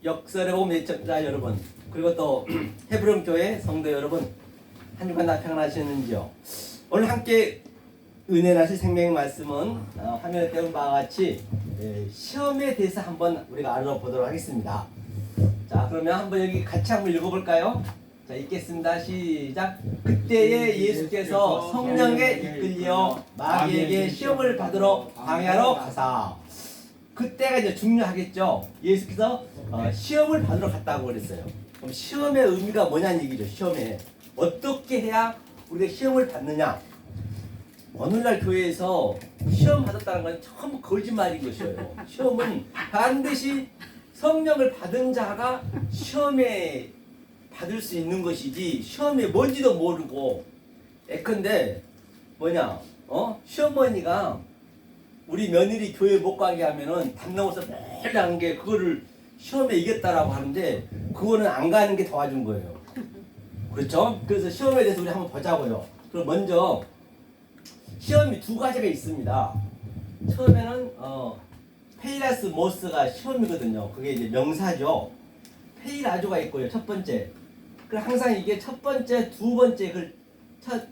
역설의 봄 예청자 여러분, 그리고 또 헤브론 교회 성도 여러분, 한 주간 다 평안하셨는지요? 오늘 함께 은혜 나실 생명의 말씀은 화면에 띄운 바와 같이 시험에 대해서 한번 우리가 알아보도록 하겠습니다. 자, 그러면 한번 여기 같이 한번 읽어볼까요? 자, 읽겠습니다. 시작. 그때에 예수께서 성령에 이끌려 마귀에게 시험을 받으러 광야로 가사. 그때가 이제 중요하겠죠. 예수께서 시험을 받으러 갔다고 그랬어요. 그럼 시험의 의미가 뭐냐는 얘기죠. 시험에 어떻게 해야 우리가 시험을 받느냐. 오늘날 교회에서 시험 받았다는 건 전부 거짓말인 것이에요. 시험은 반드시 성령을 받은 자가 시험에 받을 수 있는 것이지, 시험이 뭔지도 모르고 예컨대 뭐냐, 시어머니가 우리 며느리 교회 못 가게 하면은 담 넘어서 매일 하는 게 그거를 시험에 이겼다라고 하는데, 그거는 안 가는 게 도와준 거예요. 그렇죠? 그래서 시험에 대해서 우리 한번 보자고요. 그럼 먼저 시험이 두 가지가 있습니다. 처음에는 페이라스 모스가 시험이거든요. 그게 이제 명사죠. 페이라조가 있고요. 첫 번째. 그럼 항상 이게 첫 번째, 두 번째,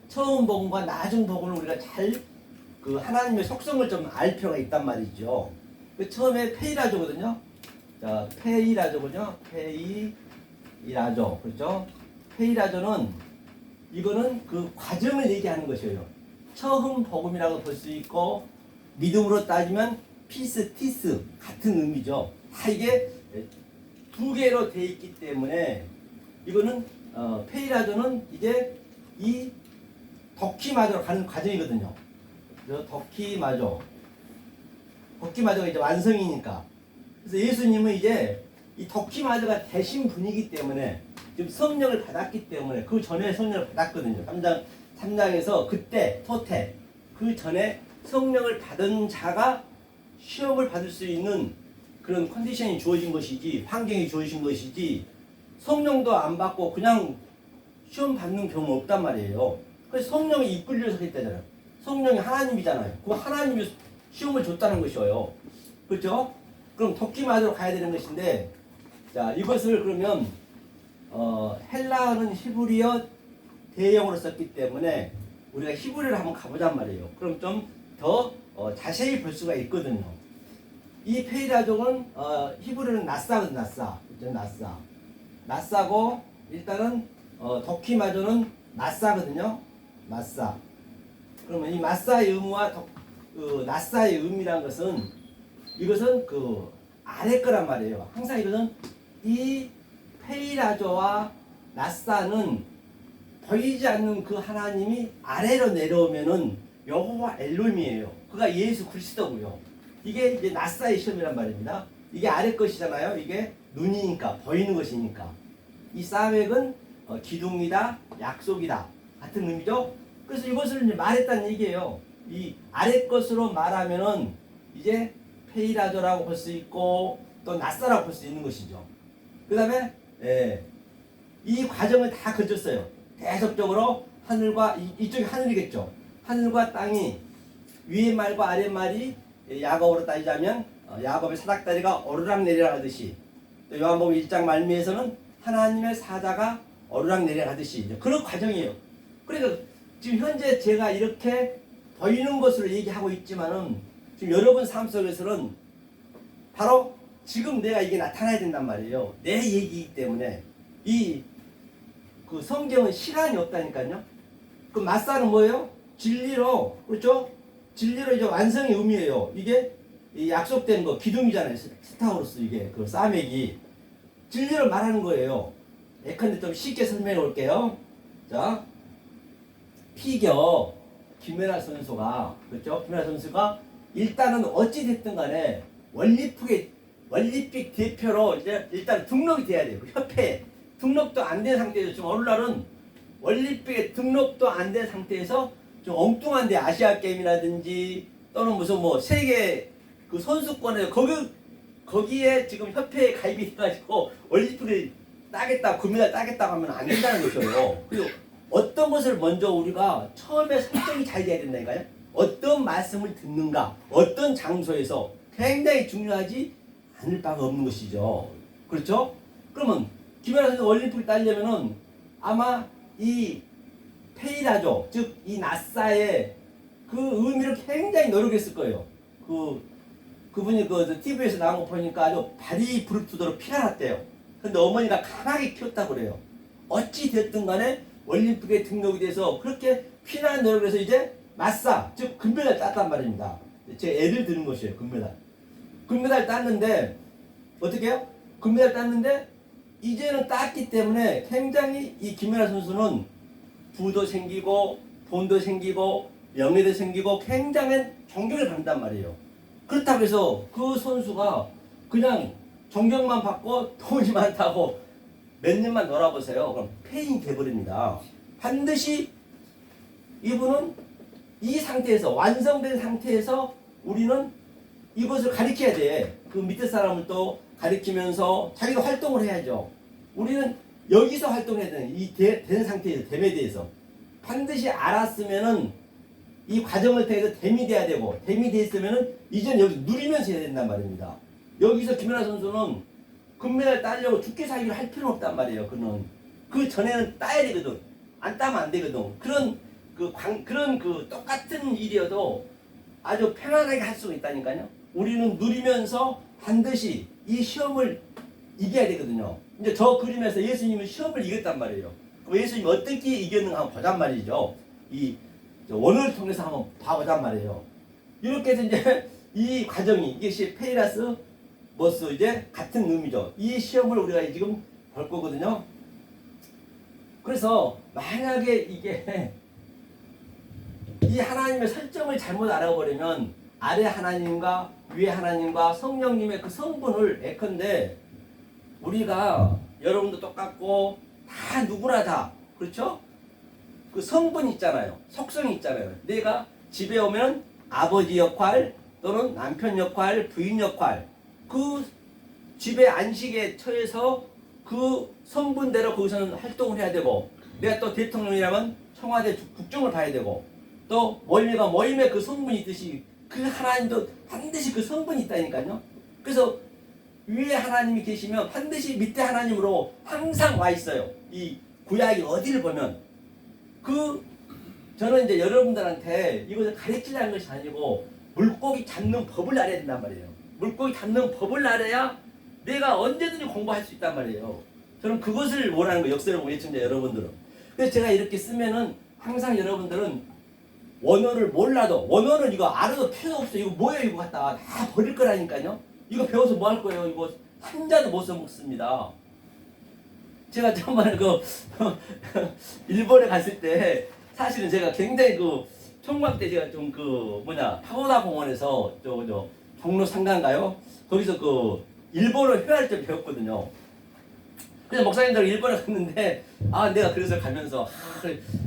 처음 복음과 나중 복음을 우리가 잘 그 하나님의 속성을 좀 알 필요가 있단 말이죠. 그 처음에 페이라조거든요. 자, 페이라조군요. 페이라조. 그렇죠? 페이라조는 이거는 그 과정을 얘기하는 것이에요. 처음 복음이라고 볼 수 있고, 믿음으로 따지면 피스티스 같은 의미죠. 다 이게 두 개로 돼 있기 때문에 이거는 페이라조는 이제 이 덕키마저로 가는 과정이거든요. 덕키마저가 이제 완성이니까. 그래서 예수님은 이제 이 덕키마저가 되신 분이기 때문에, 지금 성령을 받았기 때문에, 그 전에 성령을 받았거든요. 3장에서 그때 토테, 그 전에 성령을 받은 자가 시험을 받을 수 있는 그런 컨디션이 주어진 것이지, 환경이 주어진 것이지, 성령도 안 받고 그냥 시험 받는 경우 없단 말이에요. 그래서 성령이 이끌려서 했다잖아요. 성령이 하나님이잖아요. 그 하나님이 시험을 줬다는 것이에요. 그렇죠? 그럼 덕기마저로 가야 되는 것인데, 자, 이것을 그러면 헬라어는 히브리어 대형으로 썼기 때문에 우리가 히브리어를 한번 가보잔 말이에요. 그럼 좀 더 자세히 볼 수가 있거든요. 이 페이라족은 히브리어는 나사거든. 나사고, 일단은 덕키마저는 나사거든요. 나사. 그러면 이 마사의 의무와 나사의 의미란 것은, 이것은 그 아래 거란 말이에요. 항상 이것은 이 페이라조와 나사는 보이지 않는 그 하나님이 아래로 내려오면은 여호와 엘롬이에요. 그가 예수 그리스도고요. 이게 이제 나사의 시험이란 말입니다. 이게 아래 것이잖아요. 이게 눈이니까, 보이는 것이니까. 이 사맥은 기둥이다, 약속이다 같은 의미죠. 그래서 이것을 이제 말했다는 얘기예요. 이 아래 것으로 말하면은 이제 페이라조라고 볼 수 있고, 또 나사라고 볼 수 있는 것이죠. 그 다음에 이 과정을 다 거쳤어요. 계속적으로 하늘과 이쪽이 하늘이겠죠. 하늘과 땅이, 위의 말과 아래 말이 야곱으로 따지자면 야곱의 사닥다리가 오르락 내리락하듯이, 또 요한복음 1장 말미에서는 하나님의 사자가 오르락 내리락하듯이 그런 과정이에요. 그러니까 지금 현재 제가 이렇게 보이는 것으로 얘기하고 있지만은, 지금 여러분 삶 속에서는 바로 지금 내가 이게 나타나야 된단 말이에요. 내 얘기이기 때문에. 그 성경은 시간이 없다니까요. 그 마사는 뭐예요? 진리로, 그렇죠? 진리로 이제 완성의 의미예요. 이게 약속된 거, 기둥이잖아요. 스타우루스, 이게 그 사맥이 진리로 말하는 거예요. 예컨대 좀 쉽게 설명해 볼게요. 자, 피겨 김연아 선수가, 그렇죠? 김연아 선수가 일단은 어찌 됐든 간에 원리픽 대표로 이제 일단 등록이 돼야 돼요. 협회에 등록도 안 된 상태에서, 지금 오늘날은 원리픽에 등록도 안 된 상태에서 좀 엉뚱한데, 아시아 게임이라든지 또는 무슨 뭐 세계 그 선수권에 거기에 지금 협회에 가입이 돼가지고 원리픽을 따겠다, 금메달 따겠다고 하면 안 된다는 것이에요. 그리고 어떤 것을 먼저 우리가 처음에 설정이 잘 돼야 된다니까요. 어떤 말씀을 듣는가, 어떤 장소에서 굉장히 중요하지 않을 바가 없는 것이죠. 그렇죠? 그러면 김연아 선수 올림픽을 따려면은 아마 이 페이라조, 즉 이 나사의 그 의미를 굉장히 노력했을 거예요. 그분이 TV에서 나온 거 보니까 아주 발이 부르트도록 피가 났대요. 근데 어머니가 강하게 키웠다고 그래요. 어찌 됐든 간에 올림픽에 등록이 돼서 그렇게 피난 노력을 해서 이제 마사, 즉 금메달 땄단 말입니다. 제 애들 드는 것이에요. 금메달 땄는데 어떻게 해요? 금메달 땄는데 이제는 땄기 때문에 굉장히 이 김연아 선수는 부도 생기고 돈도 생기고 명예도 생기고 굉장한 존경을 받는단 말이에요. 그렇다고 해서 그 선수가 그냥 존경만 받고 돈이 많다고 몇 년만 놀아보세요. 그럼 폐인이 돼버립니다. 반드시 이분은 이 상태에서 완성된 상태에서 우리는 이것을 가리켜야 돼. 그 밑에 사람을 또 가리키면서 자기도 활동을 해야죠. 우리는 여기서 활동해야 되는 이 된 상태에서 됨에 대해서 반드시 알았으면은 이 과정을 통해서 됨이 돼야 되고 됨이 돼 있으면은 이제는 여기 누리면서 해야 된단 말입니다. 여기서 김연아 선수는 금메달 따려고 죽게 살기를 할 필요는 없단 말이에요. 그는 그 전에는 따야 되거든. 안 따면 안 되거든. 그런 똑같은 일이어도 아주 편안하게 할 수가 있다니까요. 우리는 누리면서 반드시 이 시험을 이겨야 되거든요. 이제 저 그림에서 예수님은 시험을 이겼단 말이에요. 그럼 예수님이 어떻게 이겼는가 한번 보잔 말이죠. 이 원어를 통해서 한번 봐보잔 말이에요. 이렇게 해서 이제 이 과정이 이것이 페이라스 머스 이제 같은 의미죠. 이 시험을 우리가 지금 볼 거거든요. 그래서 만약에 이게 이 하나님의 설정을 잘못 알아버리면 아래 하나님과 위에 하나님과 성령님의 그 성분을 예컨대 우리가 여러분도 똑같고 다 누구나 다 그렇죠? 그 성분 있잖아요. 속성이 있잖아요. 내가 집에 오면 아버지 역할 또는 남편 역할, 부인 역할 그 집의 안식에 처해서 그 성분대로 거기서는 활동을 해야 되고 내가 또 대통령이라면 청와대 국정을 봐야 되고 또 멀미가 모임에 그 성분이 있듯이 그 하나님도 반드시 그 성분이 있다니까요. 그래서 위에 하나님이 계시면 반드시 밑에 하나님으로 항상 와 있어요. 이 구약이 어디를 보면 저는 이제 여러분들한테 이것을 가르치려는 것이 아니고 물고기 잡는 법을 알아야 된단 말이에요. 물고기 잡는 법을 알아야 내가 언제든지 공부할 수 있단 말이에요. 저는 그것을 원하는 거예요. 역사를 보는 시청자 여러분들은. 그래서 제가 이렇게 쓰면은 항상 여러분들은 원어를 몰라도 원어는 이거 알아도 필요 없어. 이거 뭐예요 이거 갖다 다 버릴 거라니까요. 이거 배워서 뭐 할 거예요. 이거 한자도 못 써먹습니다. 제가 정말 일본에 갔을 때 사실은 제가 굉장히 총각 때 제가 좀 파고다 공원에서 종로 상가인가요? 거기서 일본어 회화를 좀 배웠거든요. 그래서 목사님들 일본에 갔는데 내가 그래서 가면서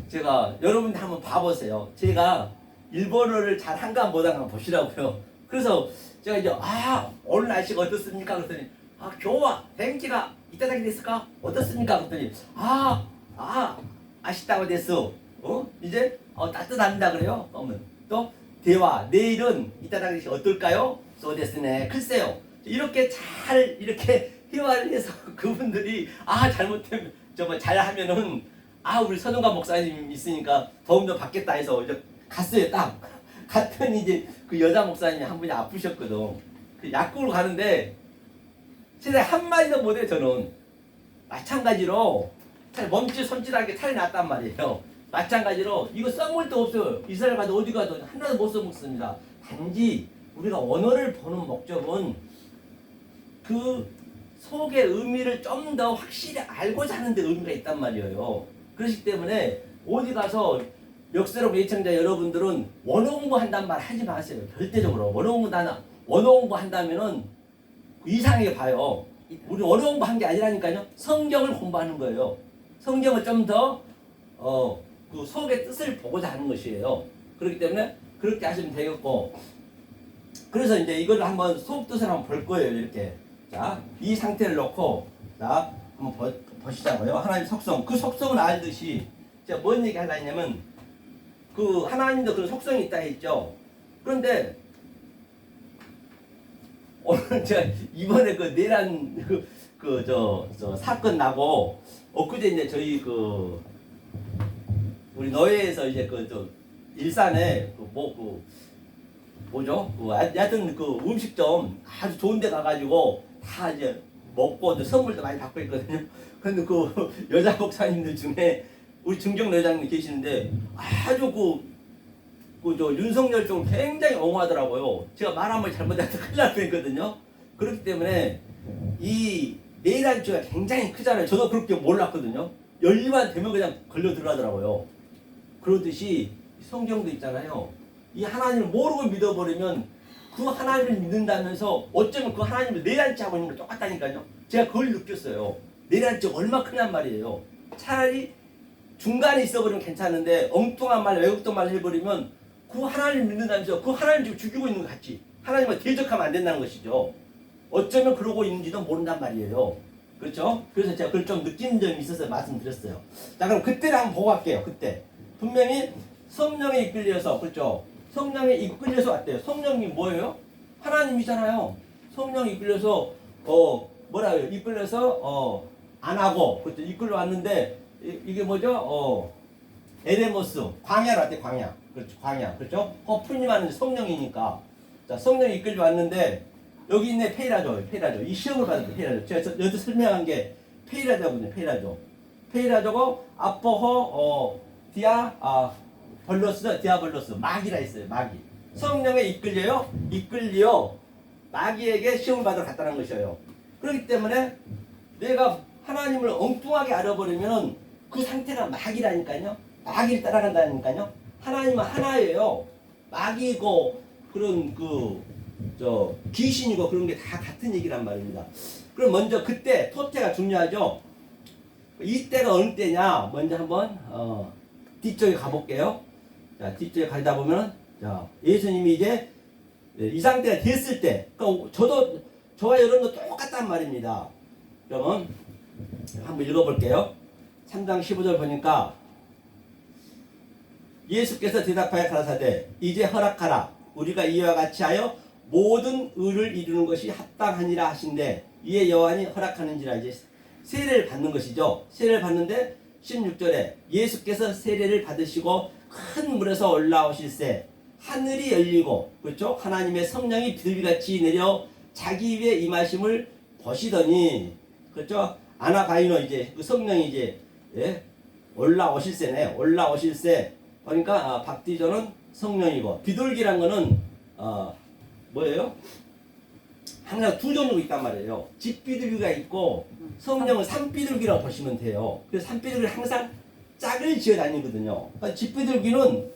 제가 여러분들 한번 봐보세요. 제가 일본어를 잘 한가 못한가 보시라고요. 그래서 제가 이제 오늘 날씨가 어떻습니까? 그랬더니 교와 땡기가 이따다기 됐을까? 어떻습니까? 그랬더니 아시다고 됐어. 이제 따뜻합니다 그래요. 또 대화 내일은 이따다기 어떨까요? 소데스네. 글쎄요. 이렇게 잘 이렇게 회화를 해서 그분들이 잘못되면 잘하면은 우리 선웅가 목사님 있으니까 도움 좀 받겠다 해서 이제 갔어요. 딱 갔더니 이제 그 여자 목사님이 한 분이 아프셨거든. 그 약국을 가는데 세상에 한마디도 못해. 저는 마찬가지로 몸짓 손짓하게 차이 났단 말이에요. 마찬가지로 이거 써먹을 데 없어요. 이스라엘 가도 어디 가도 하나도 못 써먹습니다. 단지 우리가 언어를 보는 목적은 그 속의 의미를 좀 더 확실히 알고자 하는 데 의미가 있단 말이에요. 그렇기 때문에 어디 가서 역세록 예청자 여러분들은 원어 공부한단 말 하지 마세요. 절대적으로 원어 공부한다면은 이상하게 봐요. 우리 원어 공부한 게 아니라니까요. 성경을 공부하는 거예요. 성경을 좀 더 그 속의 뜻을 보고자 하는 것이에요. 그렇기 때문에 그렇게 하시면 되겠고, 그래서 이제 이걸 한번 속 뜻을 한번 볼 거예요. 이렇게 자, 이 상태를 놓고 자 한번 보시자고요. 하나님 속성, 그 속성을 알듯이 제가 뭔 얘기 하려 했냐면 그 하나님도 그런 속성이 있다 했죠. 그런데 오늘 제가 이번에 내란 저 사건 나고 엊그제 이제 저희 우리 노예에서 이제 일산에 뭐죠? 하여튼 음식점 아주 좋은 데 가가지고 다 이제 먹고 선물도 많이 받고 있거든요. 근데 여자 목사님들 중에 우리 중경 여장님 계시는데 아주 저 윤석열 쪽은 굉장히 옹호하더라고요. 제가 말 한번 잘못해서 큰일 날 뻔했거든요. 그렇기 때문에 이 내란죄가 굉장히 크잖아요. 저도 그렇게 몰랐거든요. 열리만 되면 그냥 걸려 들어가더라고요. 그러듯이 성경도 있잖아요. 이 하나님을 모르고 믿어버리면 그 하나님을 믿는다면서 어쩌면 그 하나님을 내란죄하고 있는 거 똑같다니까요. 제가 그걸 느꼈어요. 내란죄가 얼마나 크냔 말이에요. 차라리 중간에 있어버리면 괜찮은데 엉뚱한 말, 외국도 말 해버리면 그 하나님을 믿는다면서 그 하나님 지금 죽이고 있는 것 같지. 하나님과 대적하면 안 된다는 것이죠. 어쩌면 그러고 있는지도 모른단 말이에요. 그렇죠? 그래서 제가 그걸 좀 느낀 점이 있어서 말씀드렸어요. 자, 그럼 그때를 한번 보고 갈게요. 그때 분명히 성령에 이끌려서, 그렇죠? 성령에 이끌려서 왔대요. 성령이 뭐예요? 하나님이잖아요. 성령이 이끌려서 뭐라고요? 이끌려서 안 하고, 그렇죠? 이끌려 왔는데 이게 뭐죠? 에레모스, 광야로 왔대. 광야. 그렇죠? 광야. 그렇죠? 푸님하는 성령이니까. 자, 성령이 이끌려 왔는데 여기 있네. 페이라조. 페이라조. 이 시험을 받을 때 페이라조. 제가 여기서 설명한 게 페이라조거든요. 페이라조. 페이라조고 아포호 벌로스, 디아벌로스, 마귀라 있어요. 마귀. 성령에 이끌려요. 이끌려 마귀에게 시험을 받으러 갔다는 것이에요. 그렇기 때문에 내가 하나님을 엉뚱하게 알아버리면 그 상태가 마귀라니까요. 마귀를 따라간다니까요. 하나님은 하나예요. 마귀고 그런 귀신이고 그런 게 다 같은 얘기란 말입니다. 그럼 먼저 그때 토태가 중요하죠. 이때가 어느 때냐? 먼저 한번 뒤쪽에 가볼게요. 자, 뒤쪽에 가다 보면 자, 예수님이 이제 이 상태가 됐을 때, 그러니까 저와 여러분도 똑같단 말입니다. 그러면 한번 읽어볼게요. 3장 15절 보니까 예수께서 대답하여 가라사대 이제 허락하라. 우리가 이와 같이 하여 모든 의를 이루는 것이 합당하니라 하신대 이에 여호와니 허락하는지라. 이제 세례를 받는 것이죠. 세례를 받는데 16절에 예수께서 세례를 받으시고 큰 물에서 올라오실새 하늘이 열리고, 그렇죠? 하나님의 성령이 비둘기같이 내려 자기 위에 임하심을 보시더니, 그렇죠? 아나바이노, 이제 그 성령이 이제 올라오실새네. 올라오실새. 그러니까 박디조는 성령이고 비둘기란 거는 뭐예요? 항상 두 종류가 있단 말이에요. 집비둘기가 있고 성령은 산비둘기라고 보시면 돼요. 그래서 산비둘기는 항상 짝을 지어 다니거든요. 그러니까 집비둘기는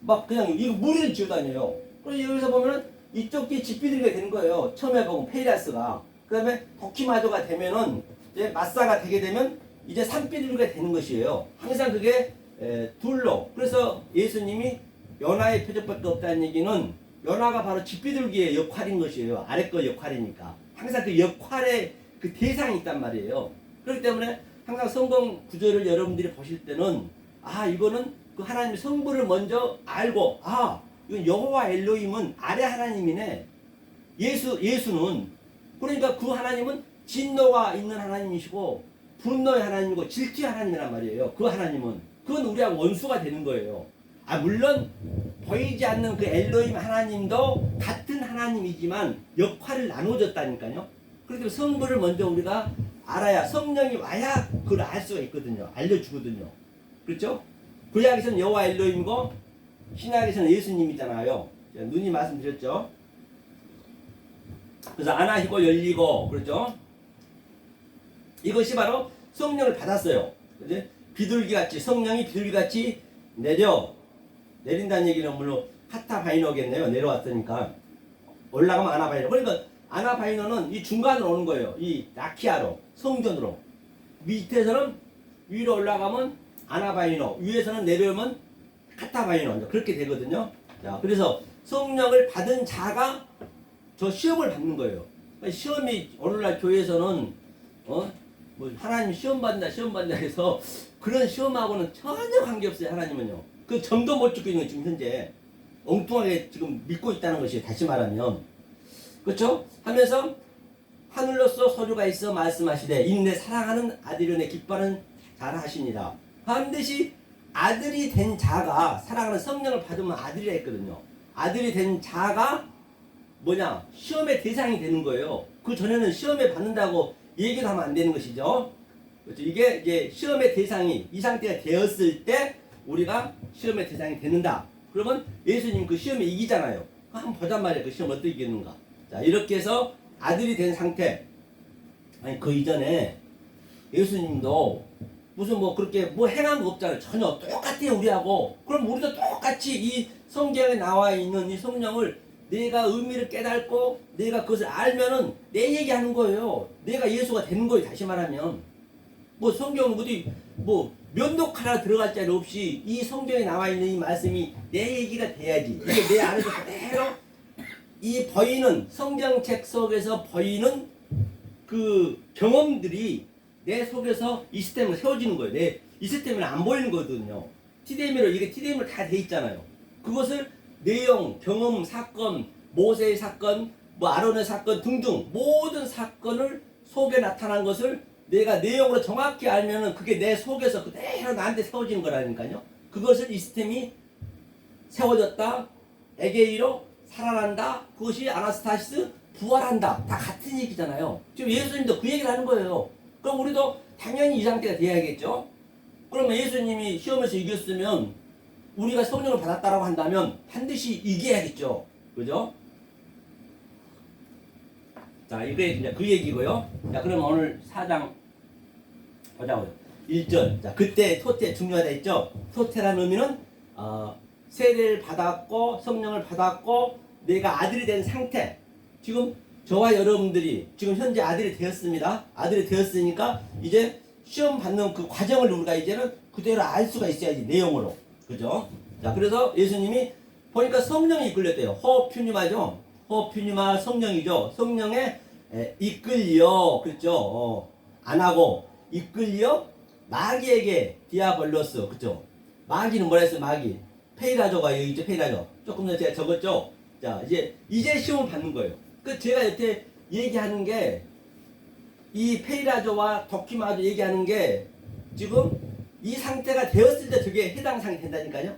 막 그냥 이거 무리를 지어 다녀요. 그래서 여기서 보면은 이쪽 게 집비둘기가 되는 거예요. 처음에 보면 페이라스가. 그 다음에 도키마조가 되면은 이제 마사가 되게 되면 이제 산비둘기가 되는 것이에요. 항상 그게 둘로. 그래서 예수님이 연하의 표적밖에 없다는 얘기는 연하가 바로 집비둘기의 역할인 것이에요. 아래 거 역할이니까. 항상 그 역할의 그 대상이 있단 말이에요. 그렇기 때문에 항상 성경 구절을 여러분들이 보실 때는 이거는 그 하나님의 성부를 먼저 알고 이건 여호와 엘로힘은 아래 하나님이네. 예수는 그러니까 그 하나님은 진노가 있는 하나님이시고 분노의 하나님이고 질투의 하나님이란 말이에요. 그 하나님은 그건 우리하고 원수가 되는 거예요. 물론 보이지 않는 그 엘로힘 하나님도 같은 하나님이지만 역할을 나눠줬다니까요. 그렇기 때문에 성부를 먼저 우리가 알아야 성령이 와야 그걸 알 수가 있거든요. 알려주거든요. 그렇죠? 구약에서는 여호와 엘로힘이고 신약에서는 예수님이잖아요. 눈이 말씀드렸죠. 그래서 아나히고 열리고, 그렇죠? 이것이 바로 성령을 받았어요. 그치? 비둘기같이, 성령이 비둘기같이 내린다는 얘기는 물론 카타바이노겠네요. 내려왔으니까. 올라가면 아나바이노. 그러니까 아나바이노는 이 중간으로 오는 거예요. 이 라키아로, 성전으로. 밑에서는 위로 올라가면 아나바이노, 위에서는 내려오면 카타바이노. 그렇게 되거든요. 자, 그래서 성령을 받은 자가 저 시험을 받는 거예요. 그러니까 시험이 오늘날 교회에서는 뭐 하나님 시험 받는다 해서 그런 시험하고는 전혀 관계없어요. 하나님은요. 그 점도 못 찍고 있는 거 지금 현재 엉뚱하게 지금 믿고 있다는 것이 다시 말하면, 그렇죠? 하면서 하늘로서 소리가 있어 말씀하시되 이는 내 사랑하는 아들이요 내 기뻐하는 자라 하시니라. 반드시 아들이 된 자가 사랑하는 성령을 받으면 아들이라 했거든요. 아들이 된 자가 뭐냐? 시험의 대상이 되는 거예요. 그 전에는 시험에 받는다고 얘기를 하면 안 되는 것이죠. 그렇죠? 이게 이제 시험의 대상이 이 상태가 되었을 때 우리가 시험의 대상이 되는다. 그러면 예수님 그 시험에 이기잖아요. 한번 보잔 말이에요. 그 시험 어떻게 이기는가. 자, 이렇게 해서 아들이 된 상태. 아니 그 이전에 예수님도 무슨 뭐 그렇게 뭐 행한 거 없잖아요. 전혀 똑같아요 우리하고. 그럼 우리도 똑같이 이 성경에 나와 있는 이 성령을 내가 의미를 깨닫고 내가 그것을 알면은 내 얘기하는 거예요. 내가 예수가 되는 거예요. 다시 말하면 뭐 성경 어디 뭐 면독 하나 들어갈 자리 없이 이 성경에 나와 있는 이 말씀이 내 얘기가 돼야지. 이게 내 안에서 그대로 이 보이는 성경책 속에서 보이는 그 경험들이 내 속에서 이 시스템으로 세워지는 거예요. 이 시스템은 안 보이는 거거든요. TDM으로 이게 TDM으로 다 돼 있잖아요. 그것을 내용, 경험, 사건, 모세의 사건, 뭐 아론의 사건 등등 모든 사건을 속에 나타난 것을 내가 내용으로 정확히 알면은 그게 내 속에서 그대로 나한테 세워지는 거라니까요. 그것을 이 시스템이 세워졌다. 에게이로 살아난다. 그것이 아나스타시스 부활한다. 다 같은 얘기잖아요. 지금 예수님도 그 얘기를 하는 거예요. 그럼 우리도 당연히 이 상태가 돼야겠죠. 그러면 예수님이 시험에서 이겼으면 우리가 성령을 받았다라고 한다면 반드시 이겨야겠죠. 그죠? 자, 이게 이제 그 얘기고요. 자, 그럼 오늘 4장 보자고요. 1절. 자, 그때 토테 중요하다 했죠. 토테라는 의미는 세례를 받았고 성령을 받았고 내가 아들이 된 상태. 지금 저와 여러분들이 지금 현재 아들이 되었습니다. 아들이 되었으니까 이제 시험 받는 그 과정을 우리가 이제는 그대로 알 수가 있어야지 내용으로. 그죠? 자, 그래서 예수님이 보니까 성령이 이끌렸대요. 호흡퓨니마죠. 호흡퓨니마 성령이죠. 성령에 이끌려. 그렇죠? 안 하고 이끌려 마귀에게 디아블로스. 그렇죠? 마귀는 뭐라 했어요? 마귀. 페이라조가 여기 있죠. 페이라조. 조금 전에 제가 적었죠. 자, 이제 시험을 받는 거예요. 그 제가 여태 얘기하는 게 이 페이라조와 도키마조 얘기하는 게 지금 이 상태가 되었을 때 저게 해당 상이 된다니까요.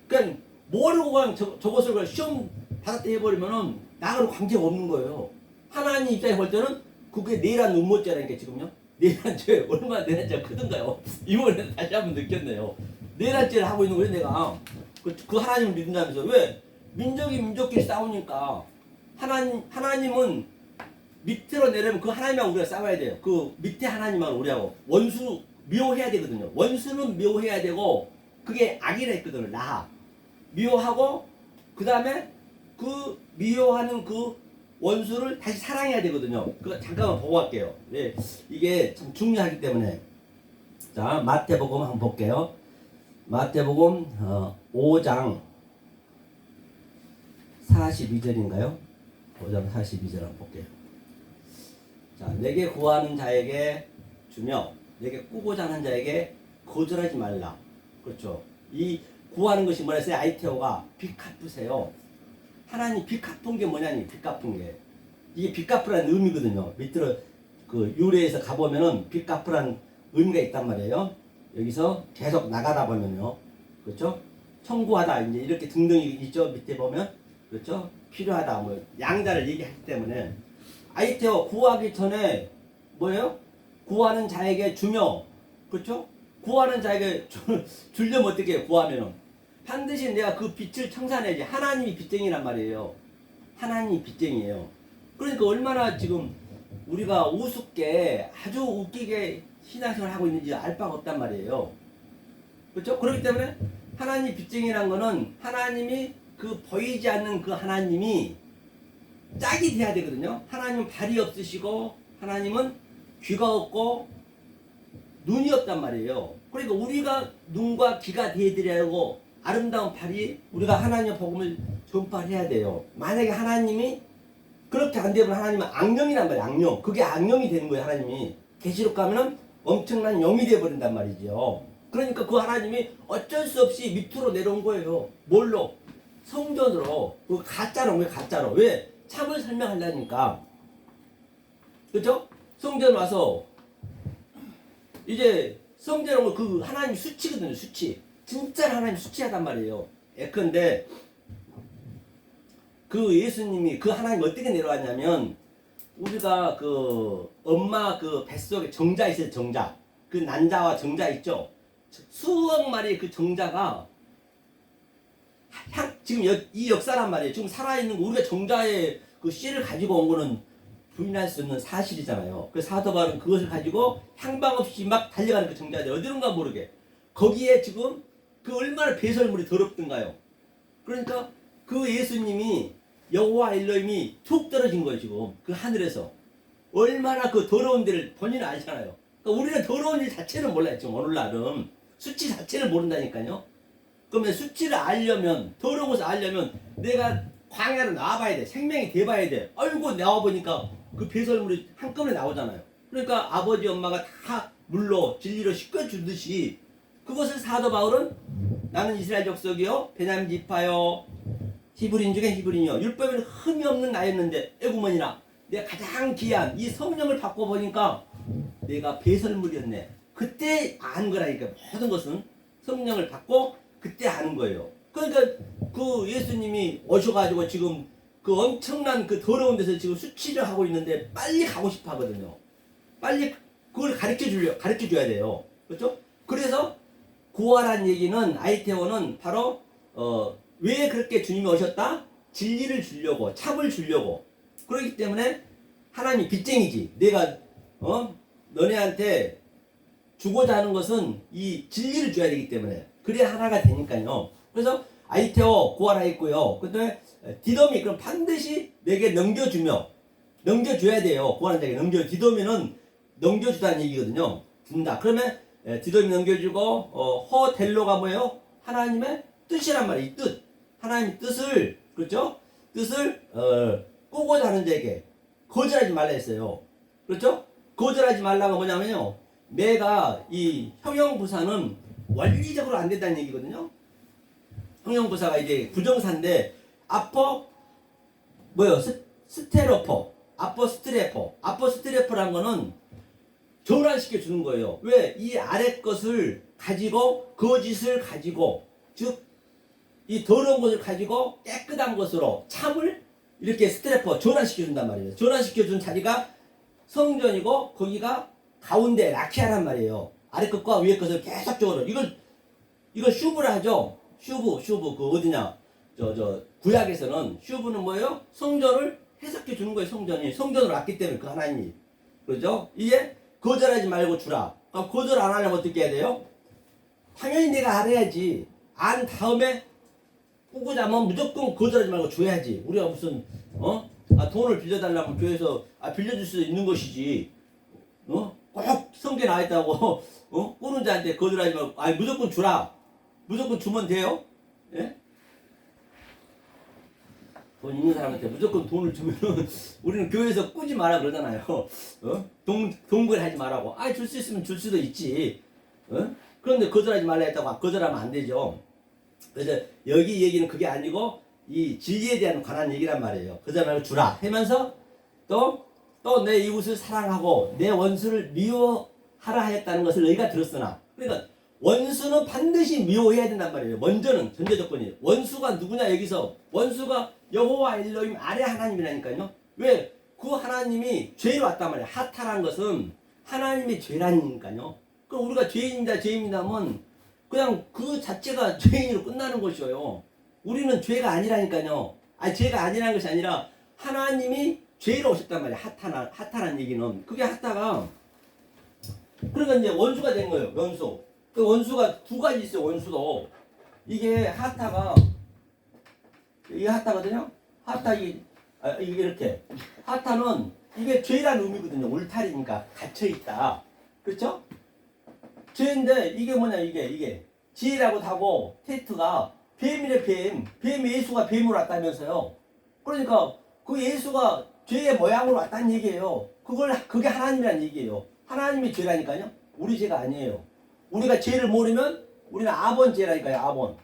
그러니까 모르고 그냥 저것을 시험 받았다 해버리면은 나하고는 관계가 없는 거예요. 하나님 입장에 볼 때는 그게 내란 음모죄라니까 지금요. 내란죄 얼마나 내란죄가 크던가요. 이번에 다시 한번 느꼈네요. 내란죄를 하고 있는 거예요 내가. 그 하나님을 믿는다면서. 왜? 민족이 민족끼리 싸우니까 하나님은 밑으로 내려면 그 하나님하고 우리가 싸워야 돼요. 그 밑에 하나님하고 우리하고 원수 미워해야 되거든요. 원수는 미워해야 되고 그게 악이라 했거든요. 라하 미워하고 그 다음에 그 미워하는 그 원수를 다시 사랑해야 되거든요. 그거 잠깐만 보고 갈게요. 네, 이게 참 중요하기 때문에. 자, 마태복음 한번 볼게요. 마태복음 5장 42절인가요? 5장 42절 한번 볼게요. 자, 내게 구하는 자에게 주며 내게 꾸고자 하는 자에게 거절하지 말라. 그렇죠. 이 구하는 것이 뭐라 했어요? 아이테오가 빚 갚으세요. 하나님 빚 갚은 게 뭐냐니? 빚 갚은 게 이게 빚 갚으라는 의미거든요. 밑으로 그 유래에서 가보면은 빚 갚으라는 의미가 있단 말이에요. 여기서 계속 나가다 보면요. 그렇죠? 청구하다 이제 이렇게 등등이 있죠. 밑에 보면 그렇죠? 필요하다 뭐 양자를 얘기하기 때문에 아이테오 구하기 전에 뭐예요? 구하는 자에게 주며 그렇죠? 구하는 자에게 주려면 어떻게 해요? 구하면은 반드시 내가 그 빚을 청산해야지. 하나님이 빚쟁이란 말이에요. 하나님이 빚쟁이에요. 그러니까 얼마나 지금 우리가 우습게 아주 웃기게 신앙생활을 하고 있는지 알 바가 없단 말이에요. 그렇죠? 그렇기 때문에 하나님 빚쟁이란 거는 하나님이 그 보이지 않는 그 하나님이 짝이 돼야 되거든요. 하나님은 발이 없으시고 하나님은 귀가 없고 눈이 없단 말이에요. 그러니까 우리가 눈과 귀가 되어드리려고 아름다운 발이 우리가 하나님의 복음을 전파해야 돼요. 만약에 하나님이 그렇게 안 되면 하나님은 악령이란 말이에요. 악령. 그게 악령이 되는 거예요. 하나님이. 계시록 가면은 엄청난 영이 되어버린단 말이죠. 그러니까 그 하나님이 어쩔 수 없이 밑으로 내려온 거예요. 뭘로? 성전으로. 그 가짜로. 왜 가짜로? 왜? 참을 설명하려니까. 그죠? 성전 와서 이제 성전은 그 하나님 수치거든요. 수치. 진짜 하나님 수치하단 말이에요. 예컨대 그 예수님이 그 하나님 어떻게 내려왔냐면 우리가 그 엄마 그 뱃속에 정자 있어요. 정자. 그 난자와 정자 있죠. 수억 마리의 그 정자가 지금 이 역사란 말이에요. 지금 살아있는 거 우리가 정자의 그 씨를 가지고 온 거는 부인할 수 없는 사실이잖아요. 그 사도 바울은 그것을 가지고 향방 없이 막 달려가는 그 정자들 어디론가 모르게 거기에 지금 그 얼마나 배설물이 더럽던가요. 그러니까 그 예수님이 여호와 엘로힘이 툭 떨어진 거예요. 지금 그 하늘에서 얼마나 그 더러운 데를 본인은 알잖아요. 그러니까 우리는 더러운 일 자체를 몰라요. 지금 오늘날은 수치 자체를 모른다니까요. 그러면 수치를 알려면 더러운 것을 알려면 내가 광야로 나와봐야 돼. 생명이 돼봐야 돼. 아이고 나와보니까 그 배설물이 한꺼번에 나오잖아요. 그러니까 아버지 엄마가 다 물로 진리로 씻겨주듯이 그것을 사도 바울은 나는 이스라엘 족속이요 베냐민 지파요 히브리인 중에 히브리인이요 율법에는 흠이 없는 나였는데 에구먼이나 내가 가장 귀한 이 성령을 받고 보니까 내가 배설물이었네. 그때 아는 거라니까. 모든 것은 성령을 받고 그때 아는 거예요. 그러니까 그 예수님이 오셔가지고 지금 그 엄청난 그 더러운 데서 지금 수치를 하고 있는데 빨리 가고 싶어 하거든요. 빨리 그걸 가르쳐 줘야 돼요. 그렇죠? 그래서 구하란 얘기는 아이테오는 바로 왜 그렇게 주님이 오셨다? 진리를 주려고, 참을 주려고. 그렇기 때문에 하나님이 빚쟁이지. 내가 너네한테 주고자 하는 것은 이 진리를 줘야 되기 때문에 그래야 하나가 되니까요. 그래서 아이테오 구하라 했고요. 그다음에 디도미 그럼 반드시 내게 넘겨줘야 돼요. 구하는 자에게 디도미는 넘겨주다는 얘기거든요. 준다. 그러면 디도미 넘겨주고 허델로가 뭐예요? 하나님의 뜻이란 말이에요. 이 뜻. 하나님의 뜻을 그렇죠? 뜻을 꾸고자 하는 자에게 거절하지 말라 했어요. 그렇죠? 거절하지 말라가 뭐냐면요. 내가 이 형용부사는 원리적으로 안 된다는 얘기거든요. 형용부사가 이제 부정사인데 아포 뭐요? 스테로포 아포스트레포라는 거는 교란시켜 주는 거예요. 왜? 이 아래 것을 가지고 거짓을 가지고 즉 이 더러운 것을 가지고 깨끗한 것으로 참을 이렇게 스트레퍼 전환시켜 준단 말이에요. 전환시켜 준 자리가 성전이고 거기가 가운데 라키아란 말이에요. 아래 것과 위에 것을 계속적으로 이걸 슈브라 하죠. 슈브 그 어디냐? 저 구약에서는 슈브는 뭐예요? 성전을 해석해 주는 거예요. 성전으로 왔기 때문에 그 하나님이 그렇죠? 이제 거절하지 말고 주라. 그럼 거절 안 하려면 어떻게 해야 돼요? 당연히 내가 알아야지. 안 다음에 꾸고자면 무조건 거절하지 말고 줘야지. 우리가 무슨 돈을 빌려달라면 교회에서 빌려줄 수 있는 것이지. 꼭 성경에 나와 있다고 꾸는 자한테 거절하지 말고 무조건 주라. 무조건 주면 돼요. 예? 돈 있는 사람한테 무조건 돈을 주면 우리는 교회에서 꾸지 마라 그러잖아요. 동거하지 말라고. 줄 수 있으면 줄 수도 있지. 그런데 거절하지 말라 했다고 거절하면 안 되죠. 그래서 여기 얘기는 그게 아니고 이 진리에 대한 관한 얘기란 말이에요. 거절 말고 주라 하면서 또 내 이웃을 사랑하고 내 원수를 미워하라 하였다는 것을 너희가 들었으나 그러니까 원수는 반드시 미워해야 된단 말이에요. 먼저는 전제 조건이 원수가 누구냐 여기서 원수가 여호와 엘로힘 아래 하나님이라니까요. 왜? 그 하나님이 죄로 왔단 말이에요. 하타란 것은 하나님의 죄라니까요. 그럼 우리가 죄인이다 하면 그냥 그 자체가 죄인으로 끝나는 것이에요. 우리는 죄가 아니라니까요. 죄가 아니라는 것이 아니라 하나님이 죄로 오셨단 말이에요. 하타란 얘기는 그게 하타가 그러니까 이제 원수가 된 거예요. 원수. 그 원수가 두 가지 있어요. 원수도 이게 이게 하타거든요. 이게 이렇게 하타는 이게 죄라는 의미거든요. 울타리니까 갇혀 있다. 그렇죠? 죄인데 이게 뭐냐 이게 지혜라고 하고 테스트가 뱀이래 뱀 예수가 뱀으로 왔다면서요. 그러니까 그 예수가 죄의 모양으로 왔다는 얘기예요. 그게 하나님이라는 얘기예요. 하나님의 죄라니까요. 우리 죄가 아니에요. 우리가 죄를 모르면 우리는 아본 죄라니까요.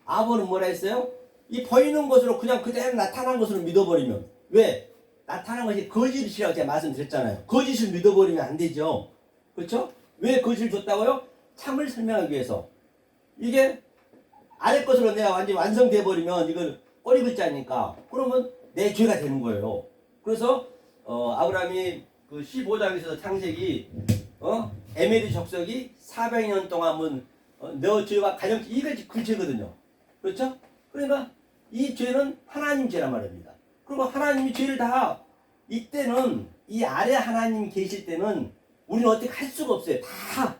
아본은 뭐라 했어요? 이 보이는 것으로 그냥 그대로 나타난 것으로 믿어버리면 왜? 나타난 것이 거짓이라고 제가 말씀드렸잖아요. 거짓을 믿어버리면 안 되죠. 그렇죠? 왜 거짓을 줬다고요? 참을 설명하기 위해서. 이게 아래 것으로 내가 완전히 완성돼 버리면 이건 꼬리 글자니까 그러면 내 죄가 되는 거예요. 그래서 아브라함이 그 15장에서 창세기 에메리 족속이 400년 동안은 너 죄와 가정 이것이 그 죄거든요. 그렇죠? 그러니까 이 죄는 하나님 죄란 말입니다. 그리고 하나님이 죄를 다 이때는 이 아래 하나님이 계실 때는 우리는 어떻게 할 수가 없어요. 다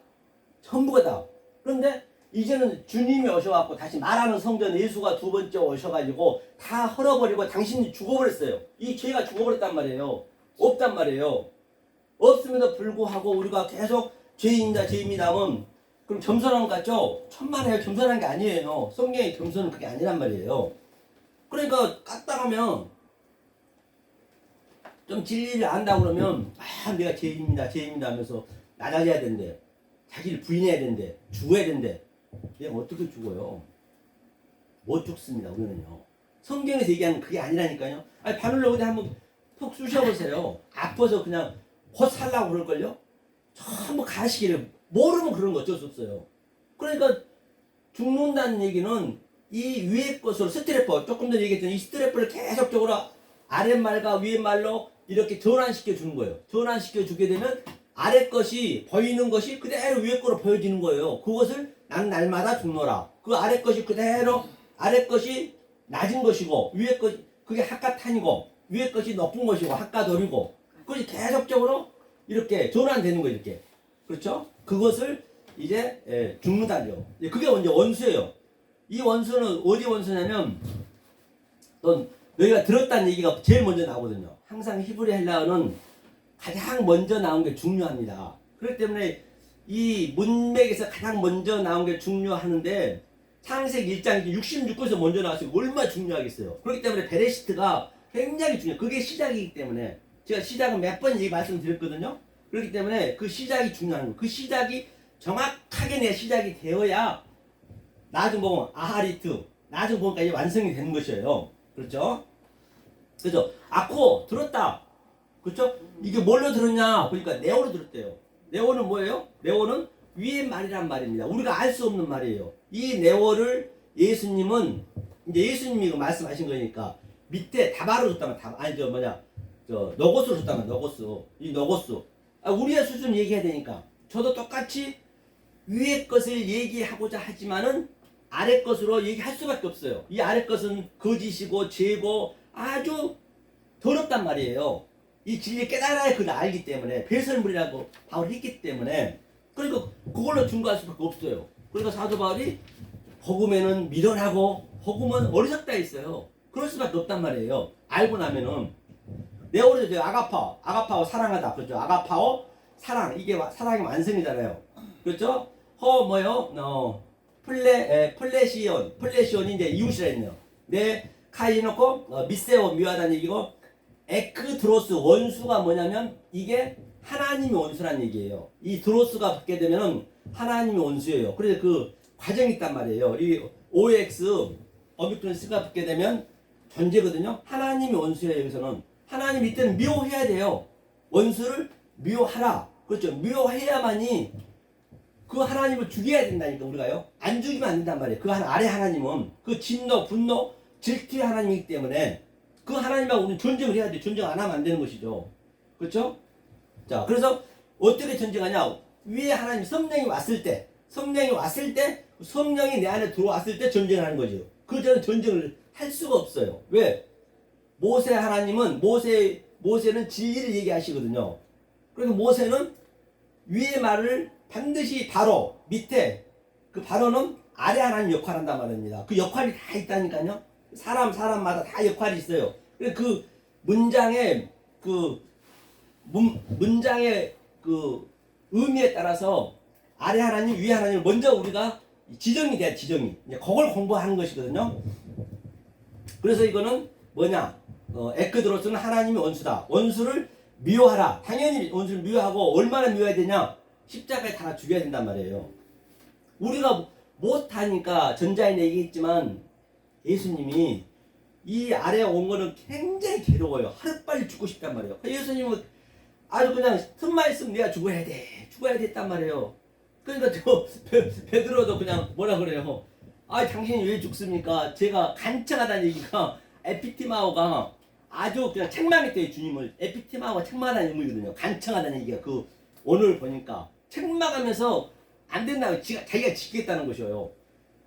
전부가 다. 그런데 이제는 주님이 오셔갖고 다시 말하는 성전 예수가 두 번째 오셔가지고 다 헐어버리고 당신이 죽어버렸어요. 이 죄가 죽어버렸단 말이에요. 없단 말이에요. 없음에도 불구하고 우리가 계속 죄입니다 죄입니다 하면 그럼 겸손한 것 같죠? 천만에요. 겸손한 게 아니에요. 성경의 겸손은 그게 아니란 말이에요. 그러니까 까딱하면 좀 진리를 안다고 그러면 내가 죄입니다 죄입니다 하면서 낮아져야 된대. 자기를 부인해야 된대. 죽어야 된대. 얘가 어떻게 죽어요? 못 죽습니다. 우리는요. 성경에서 얘기하는 그게 아니라니까요. 아니 바늘로 어디 한번 푹 쑤셔보세요. 아파서 그냥 곧 살라고 그럴걸요? 전부 가시기를 모르면 그런 거 어쩔 수 없어요. 그러니까 죽는다는 얘기는 이 위의 것으로 스트레퍼 조금 전에 얘기했던 이 스트레퍼를 계속적으로 아랫말과 위에말로 이렇게 전환시켜 주는 거예요. 전환시켜 주게 되면 아래 것이 보이는 것이 그대로 위에 거로 보여지는 거예요. 그것을 난 날마다 죽노라. 그 아래 것이 그대로 아래 것이 낮은 것이고 위에 것 그게 학가탄이고 위에 것이 높은 것이고 학가돌이고 그것이 계속적으로 이렇게 전환되는 거예요. 이렇게 그렇죠? 그것을 이제 죽는다죠. 그게 이제 원수예요. 이 원수는 어디 원수냐면 너희가 들었다는 얘기가 제일 먼저 나오거든요. 항상 히브리 헬라어는 가장 먼저 나온 게 중요합니다. 그렇기 때문에 이 문맥에서 가장 먼저 나온 게 중요하는데 창세기 1장 66에서 먼저 나왔어요. 얼마나 중요하겠어요. 그렇기 때문에 베레시트가 굉장히 중요해요. 그게 시작이기 때문에 제가 시작은 몇 번 말씀드렸거든요. 그렇기 때문에 그 시작이 중요한 거예요. 그 시작이 정확하게 내 시작이 되어야 나중 보면 아하리트 나중 보니까 이제 완성이 되는 것이에요. 그렇죠? 그죠? 아코 들었다. 그렇죠? 이게 뭘로 들었냐 보니까 네오로 들었대요. 네오는 뭐예요? 네오는 위의 말이란 말입니다. 우리가 알 수 없는 말이에요. 이 네오를 예수님은 이제 예수님이 말씀하신 거니까 밑에 다바로 줬다면 너고스로 줬다면 너고스 이 너고스 우리의 수준 얘기해야 되니까 저도 똑같이 위의 것을 얘기하고자 하지만은 아래 것으로 얘기할 수밖에 없어요. 이 아래 것은 거짓이고 죄고 아주 더럽단 말이에요. 이 진리 깨달아야 그걸 알기 때문에 배설물이라고 바울이 했기 때문에 그러니까 그걸로 중과할 수밖에 없어요. 그러니까 사도 바울이 복음에는 미련하고 복음은 어리석다 했어요. 그럴 수밖에 없단 말이에요. 알고 나면은 네오르죠. 아가파오 사랑하다. 그렇죠. 아가파오 사랑 이게 사랑의 완성이잖아요. 그렇죠. 플레시온이 이제 이웃이라 했네요. 네 카이놓고 미세오 미워하다는 얘기고 에크드로스 원수가 뭐냐면 이게 하나님의 원수란 얘기예요. 이 드로스가 붙게 되면은 하나님의 원수예요. 그래서 그 과정이 있단 말이에요. 이 OX 어비크론스가 붙게 되면 존재거든요. 하나님의 원수예요. 여기서는 하나님 이때는 미워해야 돼요. 원수를 미워하라. 그렇죠. 미워해야만이 그 하나님을 죽여야 된다니까 우리가요. 안 죽이면 안 된단 말이에요. 그 아래 하나님은 그 진노, 분노, 질투의 하나님이기 때문에 그 하나님하고 우리는 전쟁을 해야 돼. 전쟁 안 하면 안 되는 것이죠. 그렇죠? 자, 그래서 어떻게 전쟁하냐? 위에 하나님 성령이 왔을 때 성령이 내 안에 들어왔을 때 전쟁하는 거죠. 그 전에 전쟁을 할 수가 없어요. 왜? 모세 하나님은 모세는 진리를 얘기하시거든요. 그래서 모세는 위의 말을 반드시 바로 밑에 그 바로는 아래 하나님 역할을 한단 말입니다. 그 역할이 다 있다니까요. 사람마다 다 역할이 있어요. 그 문장의 문장의 그 의미에 따라서 아래 하나님, 위에 하나님 먼저 우리가 지정이 돼야 지정이. 이제 그걸 공부하는 것이거든요. 그래서 이거는 뭐냐? 에크드로스는 하나님의 원수다. 원수를 미워하라. 당연히 원수를 미워하고 얼마나 미워해야 되냐? 십자가에 달아 죽여야 된단 말이에요. 우리가 못하니까 전자에 얘기했지만 예수님이 이 아래에 온 거는 굉장히 괴로워요. 하루빨리 죽고 싶단 말이에요. 예수님은 아주 그냥 틈만 있으면 내가 죽어야 돼. 죽어야 됐단 말이에요. 그러니까 저 베드로도 그냥 뭐라 그래요. 아, 당신이 왜 죽습니까? 제가 간청하다는 얘기가 에피티마오가 아주 그냥 책망했대요, 주님을. 에피티마오가 책망하다는 의미거든요. 간청하다는 얘기가 그 오늘 보니까 책망하면서 안 된다고 자기가 지키겠다는 것이에요.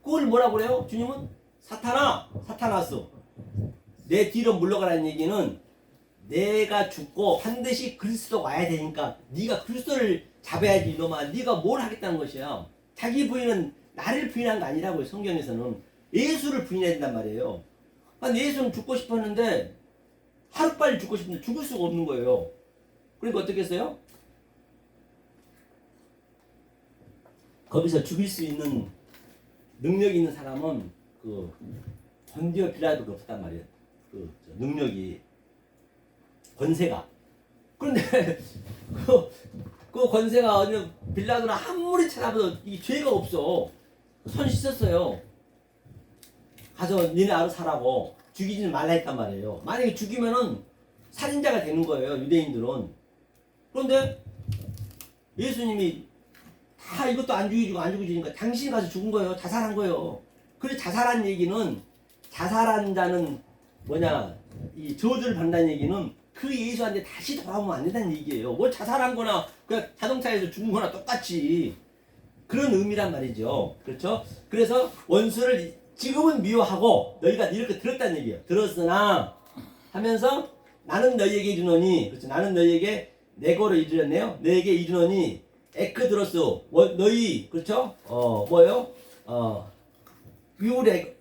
그걸 뭐라고 그래요? 주님은 사타나스 내 뒤로 물러가라는 얘기는 내가 죽고 반드시 그리스도가 와야 되니까 네가 그리스도를 잡아야지 이놈아. 네가 뭘 하겠다는 것이야. 자기 부인은 나를 부인한 거 아니라고요. 성경에서는 예수를 부인해야 된단 말이에요. 아니, 예수는 죽고 싶었는데 하루빨리 죽고 싶은데 죽을 수가 없는 거예요. 그러니까 어떻게 했어요? 거기서 죽일 수 있는 능력 있는 사람은 그 본디오 빌라도가 없단 말이에요. 그 능력이 권세가. 그런데 그 권세가 어느 빌라도는 아무리 찾아봐도 이 죄가 없어. 손 씻었어요. 가서 니네 알아서 살라고 죽이지는 말라 했단 말이에요. 만약에 죽이면은 살인자가 되는 거예요, 유대인들은. 그런데 예수님이 다 이것도 안 죽이고 안 죽이니까 당신이 가서 죽은 거예요. 자살한 거예요. 그래서 자살한 얘기는, 자살한 자는 뭐냐, 이 저주를 받는다는 얘기는 그 예수한테 다시 돌아오면 안 된다는 얘기예요. 뭐 자살한 거나 그냥 자동차에서 죽은 거나 똑같이 그런 의미란 말이죠. 그렇죠? 그래서 원수를 지금은 미워하고 너희가 이렇게 들었다는 얘기예요. 들었으나 하면서 나는 너희에게 이르노니, 그렇죠? 나는 너희에게 내거를 이르렀네요. 너희에게 이르노니 에크드로스 너희, 그렇죠? 뭐요?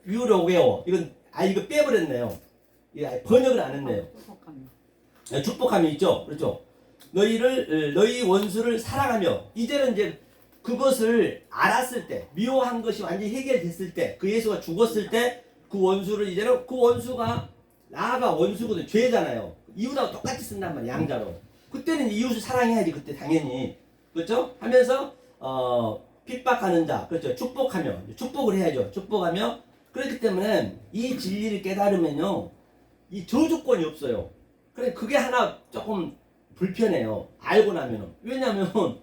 유로게오. 이건 이거 빼버렸네요. 번역을 안 했네요. 축복함이 있죠. 그렇죠? 너희 원수를 사랑하며. 이제는 이제 그것을 알았을 때, 미워한 것이 완전히 해결됐을 때, 그 예수가 죽었을 때 그 원수를, 이제는 그 원수가 나가 원수거든. 죄잖아요. 이웃하고 똑같이 쓴단 말이야, 양자로. 그때는 이웃을 사랑해야지. 그때 당연히, 그렇죠? 하면서 핍박하는 자, 그렇죠? 축복을 해야죠. 축복하며. 그렇기 때문에 이 진리를 깨달으면요, 이 저주권이 없어요. 그래, 그게 하나 조금 불편해요. 알고 나면은. 왜냐면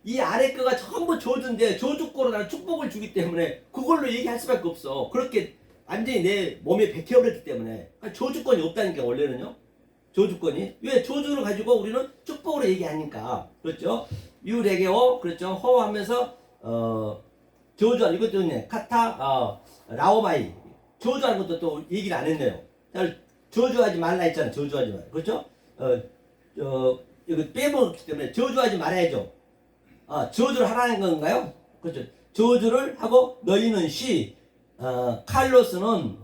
이 아래 거가 전부 저주인데 저주권으로 나는 축복을 주기 때문에 그걸로 얘기할 수밖에 없어. 그렇게 완전히 내 몸에 박혀버렸기 때문에. 저주권이 없다니까, 원래는요. 저주권이. 왜? 저주를 가지고 우리는 축복으로 얘기하니까. 그렇죠? 유레게오, 그렇죠? 호하면서 저주하는, 이것도 있네. 라오마이. 저주하는 것도 또 얘기를 안 했네요. 저주하지 말라 했잖아. 저주하지 말라. 그렇죠? 이거 빼먹었기 때문에 저주하지 말아야죠. 저주를 하라는 건가요? 그렇죠. 저주를 하고 너희는 칼로스는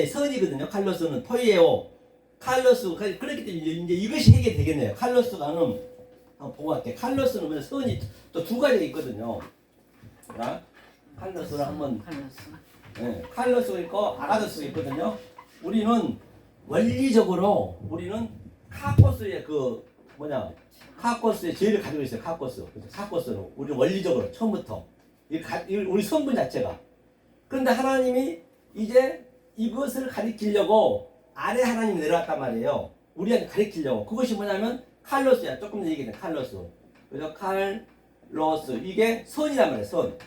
선이거든요. 칼로스는 토이에오. 칼로스, 그렇기 때문에 이제 이것이 해결되겠네요. 칼로스가는, 한번 보고 갈게요. 칼로스는 선이 또 두 가지가 있거든요. 자, 칼로스를 한번. 네, 칼로스가 있고 아가도스가 있거든요. 우리는 원리적으로 카코스의 카코스의 죄를 가지고 있어요. 카코스로 우리 원리적으로 처음부터 우리 성분 자체가. 그런데 하나님이 이제 이것을 가리키려고 아래 하나님이 내려왔단 말이에요. 우리한테 가리키려고. 그것이 뭐냐면 칼로스야. 조금 더 얘기했네. 칼로스. 그래서 칼로스, 이게 선이란 말이에요. 선.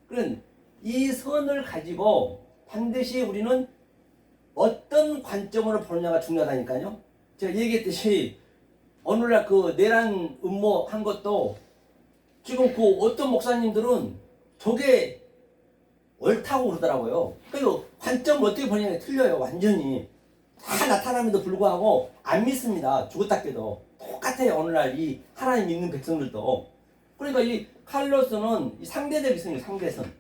그런 이 선을 가지고 반드시 우리는 어떤 관점으로 보느냐가 중요하다니까요. 제가 얘기했듯이 오늘날 그 내란 음모한 것도 지금 그 어떤 목사님들은 저게 옳다고 그러더라고요. 그리고 관점을 어떻게 보느냐가 틀려요. 완전히 다 나타남에도 불구하고 안 믿습니다. 죽었다 깨도 똑같아요. 오늘날 이 하나님 믿는 백성들도. 그러니까 이 칼로스는 상대적인 선이에요. 상대선.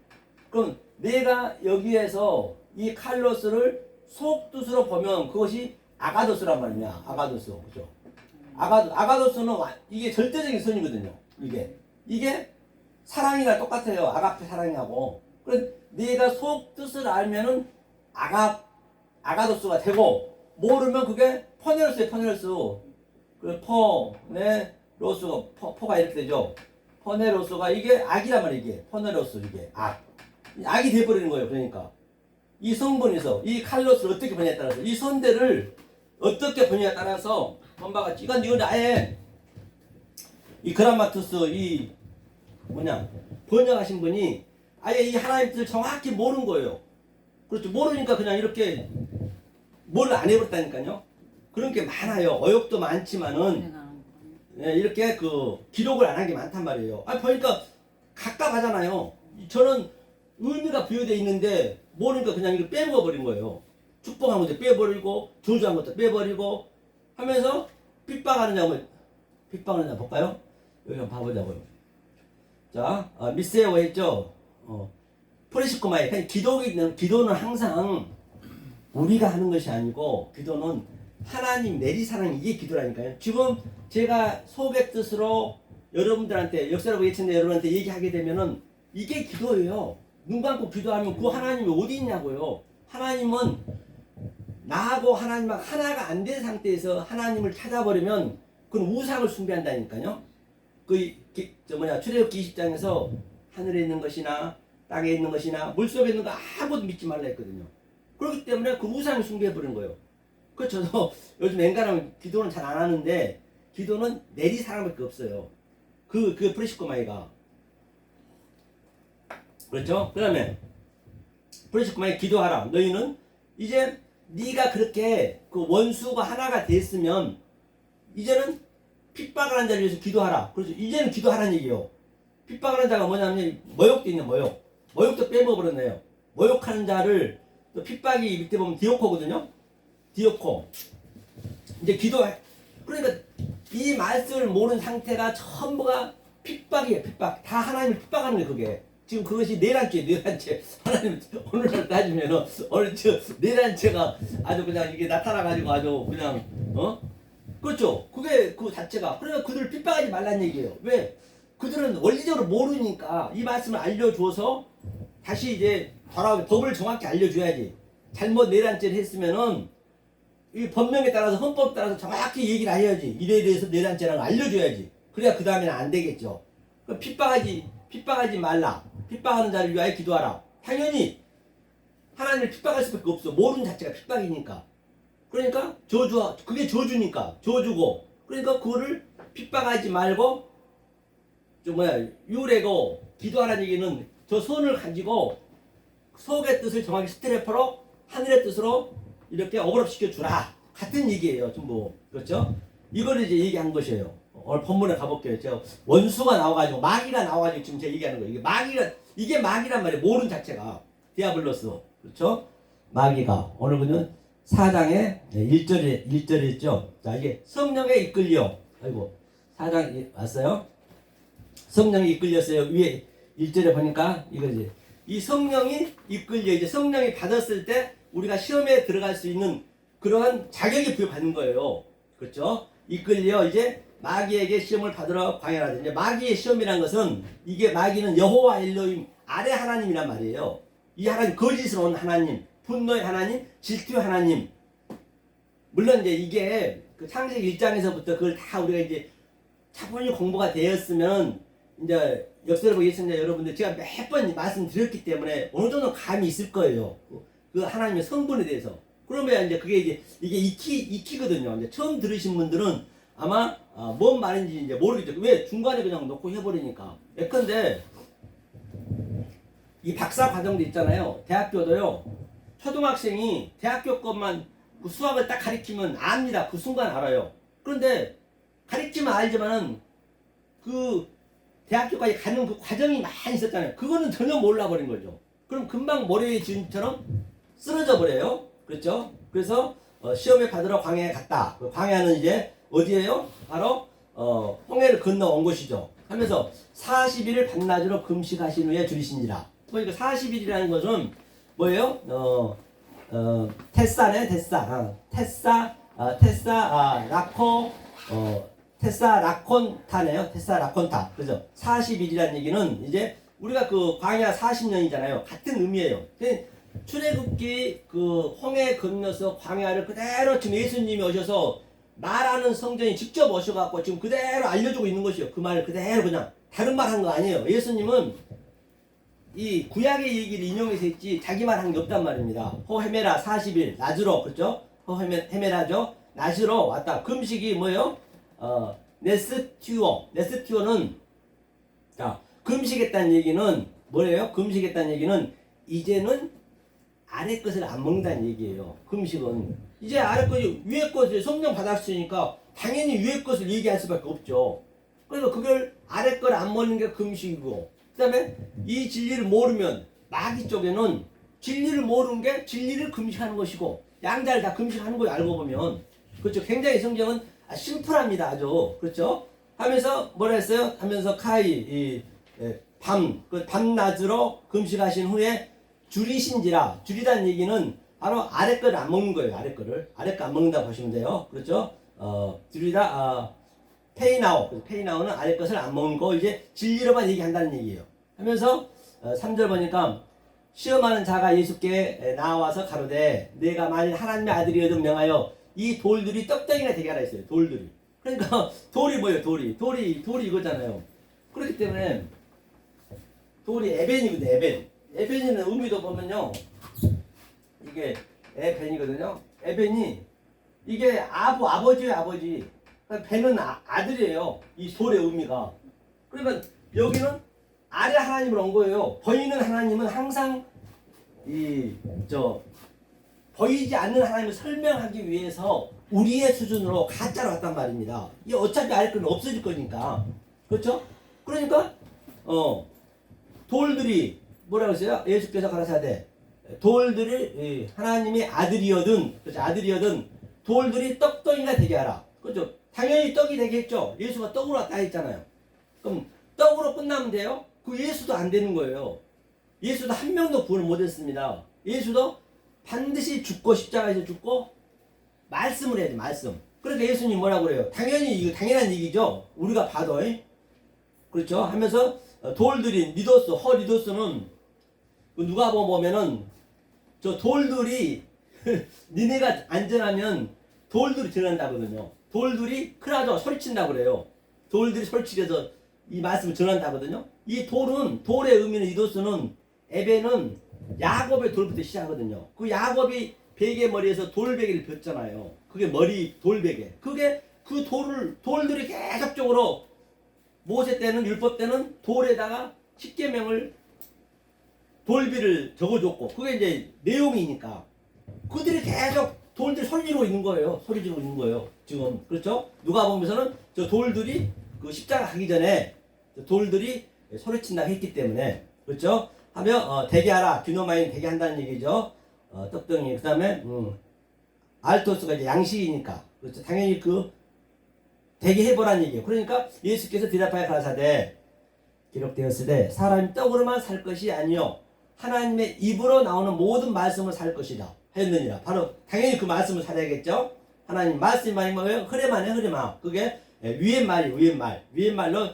그럼 내가 여기에서 이 칼로스를 속뜻으로 보면 그것이 아가도스란 말이냐. 아가도스. 그죠? 아가도스는 이게 절대적인 선이거든요. 이게 사랑이랑 똑같아요. 아가페 사랑이하고. 그래서 네가 속뜻을 알면은 아가도스가 되고, 모르면 그게 퍼네로스예요. 퍼네로스. 그 포가 이렇게 되죠. 퍼네로스가 이게 악이란 말이에요. 이게 퍼네로스, 이게 악이 돼버리는 거예요. 그러니까 이 성분에서 이 칼로스를 어떻게 보냐에 따라서 이 선대를 어떻게 보냐에 따라서 본바가 이건 아예 이 그라마투스 이 뭐냐 번역하신 분이 아예 이 하나님 뜻을 정확히 모르는 거예요. 그렇죠. 모르니까 그냥 이렇게 뭘 안 해버렸다니까요. 그런 게 많아요. 어역도 많지만은 이렇게 그 기록을 안 한 게 많단 말이에요. 보니까 각각하잖아요. 저는 의미가 부여되어 있는데 모르니까 그냥 이거 빼먹어 버린 거예요. 축복한 것도 빼버리고 저주한 것도 빼버리고 하면서 핍박하느냐 볼까요? 여기 한번 봐보자고요. 자, 미세오 했죠. 프레시코마이 기도는 항상 우리가 하는 것이 아니고 기도는 하나님 내리사랑 이게 기도라니까요. 지금 제가 속의 뜻으로 여러분들한테 역사라고 예천대 여러분한테 얘기하게 되면은 이게 기도예요. 눈 감고 기도하면 그 하나님이 어디 있냐고요. 하나님은 나하고 하나님하고 하나가 안 된 상태에서 하나님을 찾아버리면 그건 우상을 숭배한다니까요. 출애굽기 20장에서 하늘에 있는 것이나 땅에 있는 것이나 물속에 있는 거 아무것도 믿지 말라 했거든요. 그렇기 때문에 그 우상을 숭배해버린 거예요. 그래서 저도 요즘 앵간하면 기도는 잘 안 하는데 기도는 내리사랑밖에 없어요. 그 프레시코마이가 그렇죠? 그 다음에 프레시코마이 기도하라. 너희는 이제 네가 그렇게 그 원수가 하나가 됐으면 이제는 핍박을 한 자를 위해서 기도하라. 그렇죠? 이제는 기도하라는 얘기예요. 핍박을 한 자가 뭐냐면 모욕도 있는 모욕도 빼먹어버렸네요. 모욕하는 자를 또 핍박이 밑에 보면 디오코거든요. 디오코. 이제 기도해. 그러니까 이 말씀을 모르는 상태가 전부가 핍박이에요. 핍박. 다 하나님을 핍박하는 거예요. 그게. 지금 그것이 내란죄. 하나님 오늘날 따지면은 오늘 내란죄가 아주 그냥 이게 나타나가지고 아주 그냥 그렇죠. 그게 그 자체가. 그러니까 그들을 핍박하지 말란 얘기예요. 왜? 그들은 원리적으로 모르니까 이 말씀을 알려줘서 다시 이제 돌아오게 법을 정확히 알려줘야지. 잘못 내란죄를 했으면은 이 법령에 따라서 헌법에 따라서 정확히 얘기를 해야지. 이래에 대해서 내란죄라는 걸 알려줘야지. 그래야 그 다음에는 안 되겠죠. 핍박하지 말라. 핍박하는 자를 위하여 기도하라. 당연히 하나님을 핍박할 수밖에 없어. 모르는 자체가 핍박이니까. 그러니까 그게 저주니까 저주고. 그러니까 그거를 핍박하지 말고 유래고 기도하라는 얘기는 저 손을 가지고 속의 뜻을 정확히 스트레퍼로 하늘의 뜻으로 이렇게 어그럽시켜 주라. 같은 얘기예요. 전부. 그렇죠? 이걸 이제 얘기한 것이에요. 오늘 본문에 가볼게요. 제가 원수가 나와가지고 마귀가 나와가지고 지금 제가 얘기하는 거예요. 이게 마귀란 말이에요. 모른 자체가 디아블로스. 그렇죠? 마귀가 오늘은 4장에 1절에 있죠. 자, 이게 성령에 이끌려. 아이고 4장 왔어요. 성령이 이끌렸어요. 위에 1절에 보니까 이거지. 이 성령이 이끌려 이제 성령이 받았을 때 우리가 시험에 들어갈 수 있는 그러한 자격이 부여받는 거예요. 그렇죠? 이끌려 이제 마귀에게 시험을 받으러 광야라든지 이제 마귀의 시험이란 것은 이게 마귀는 여호와 엘로힘 아래 하나님이란 말이에요. 이 하나님 거짓으로 온 하나님, 분노의 하나님, 질투의 하나님. 물론 이제 이게 그 창세기 1장에서부터 그걸 다 우리가 이제 차분히 공부가 되었으면 이제 역사를 보고 계신 여러분들 제가 몇 번 말씀드렸기 때문에 어느 정도 감이 있을 거예요. 그 하나님의 성분에 대해서. 그러면 이제 그게 이제 이게 익히거든요. 이제 처음 들으신 분들은 아마 뭔 말인지 이제 모르겠죠. 왜 중간에 그냥 놓고 해버리니까. 예컨대 이 박사 과정도 있잖아요. 대학교도요. 초등학생이 대학교 것만 그 수학을 딱 가리키면 압니다. 그 순간 알아요. 그런데 가리키면 알지만은 그 대학교까지 가는 그 과정이 많이 있었잖아요. 그거는 전혀 몰라버린 거죠. 그럼 금방 머리에 지은처럼 쓰러져 버려요. 그렇죠? 그래서 시험에 받으러 광야에 갔다. 그 광야는 이제 어디예요? 바로 홍해를 건너온 곳이죠. 하면서 40일을 반나절로 금식하신 후에 줄이신지라. 그러니까 40일이라는 것은 뭐예요? 테사네 테사 라코 테사 라콘타네요. 테사 라콘타. 그죠? 40일이라는 얘기는 이제 우리가 그 광야 40년이잖아요. 같은 의미예요. 출애굽기 그 홍해 건너서 광야를 그대로 지금 예수님이 오셔서 말하는 성전이 직접 오셔갖고 지금 그대로 알려주고 있는 것이요. 그 말을 그대로 그냥 다른 말 한 거 아니에요. 예수님은 이 구약의 얘기를 인용해서 했지 자기 말 한 게 없단 말입니다. 호헤메라 40일 나주로 그렇죠? 호헤메라죠. 나주로 왔다. 금식이 뭐예요? 네스티오는 자 금식했다는 얘기는 뭐예요? 금식했다는 얘기는 이제는 아래 것을 안 먹는다는 얘기예요. 금식은 이제 아래 것 위에 것을 성령 받았으니까 당연히 위에 것을 얘기할 수밖에 없죠. 그래서 그걸 아래 걸 안 먹는 게 금식이고 그 다음에 이 진리를 모르면 마귀 쪽에는 진리를 모르는 게 진리를 금식하는 것이고 양자를 다 금식하는 거예요. 알고 보면 그렇죠. 굉장히 성경은 심플합니다. 아주 그렇죠. 하면서 뭐라 했어요? 하면서 카이 밤낮으로 금식하신 후에 줄이신지라 줄이다는 얘기는 바로 아래 거를 안 먹는 거예요. 아래 거를 아래 거 안 먹는다 보시면 돼요. 그렇죠. 줄이다 페이나오는 아래 것을 안 먹는 거 이제 진리로만 얘기한다는 얘기예요. 하면서 3절 보니까 시험하는 자가 예수께 나와서 가로되 내가 만일 하나님의 아들이어도 명하여 이 돌들이 떡덩이나 되게 하라 했어요. 돌들이. 그러니까 돌이 뭐예요? 돌이 이거잖아요. 그렇기 때문에 돌이 에벤이거든요. 에벤이는 의미도 보면요. 이게 에벤이거든요. 에벤이 이게 아버지예요. 아버지. 그러니까 벤은 아들이에요. 이 돌의 의미가. 그러니까 여기는 아래 하나님을 온 거예요. 보이는 하나님은 항상 보이지 않는 하나님을 설명하기 위해서 우리의 수준으로 가짜로 왔단 말입니다. 이 어차피 아래 건 없어질 거니까. 그렇죠? 그러니까 돌들이 뭐라고 했어요? 예수께서 가라사대 돌들이 하나님의 아들이어든 그렇죠? 아들이어든 돌들이 떡덩이가 되게 하라. 그렇죠? 당연히 떡이 되겠죠. 예수가 떡으로 왔다 했잖아요. 그럼 떡으로 끝나면 돼요? 그 예수도 안 되는 거예요. 예수도 한 명도 구원을 못했습니다. 예수도 반드시 죽고 십자가에서 죽고 말씀을 해야 돼. 말씀. 그러니까 예수님 뭐라고 그래요? 당연히 이거 당연한 얘기죠. 우리가 봐도 그렇죠? 하면서 돌들이 리도스는 누가 보면은 저 돌들이 니네가 안전하면 돌들이 전한다거든요. 돌들이 크라죠 소리친다고 그래요. 돌들이 소리치면서 이 말씀을 전한다거든요. 이 돌의 의미는 리도스는 에벤은 야곱의 돌부터 시작하거든요. 그 야곱이 베개 머리에서 돌베개를 폈잖아요. 그게 머리 돌베개. 그게 그 돌들이 계속적으로 모세 때는 율법 때는 돌에다가 십계명을 돌비를 적어줬고 그게 이제 내용이니까 그들이 계속 돌들이 소리 지르고 있는 거예요. 소리 지르고 있는 거예요. 지금 그렇죠? 누가 보면서는 저 돌들이 그 십자가 가기 전에 돌들이 소리친다고 했기 때문에 그렇죠? 하며 대개하라 디노마인 대개한다는 얘기죠. 떡덩이 그 다음에 알토스가 이제 양식이니까 그렇죠? 당연히 그 대개해보라는 얘기예요. 그러니까 예수께서 대답하여 가라사대 기록되었으되 사람이 떡으로만 살 것이 아니요 하나님의 입으로 나오는 모든 말씀을 살 것이다 했느니라. 바로 당연히 그 말씀을 살아야겠죠. 하나님 말씀이 뭐예요? 흐레만해 흐레마. 그게 위의 말이 위의 말로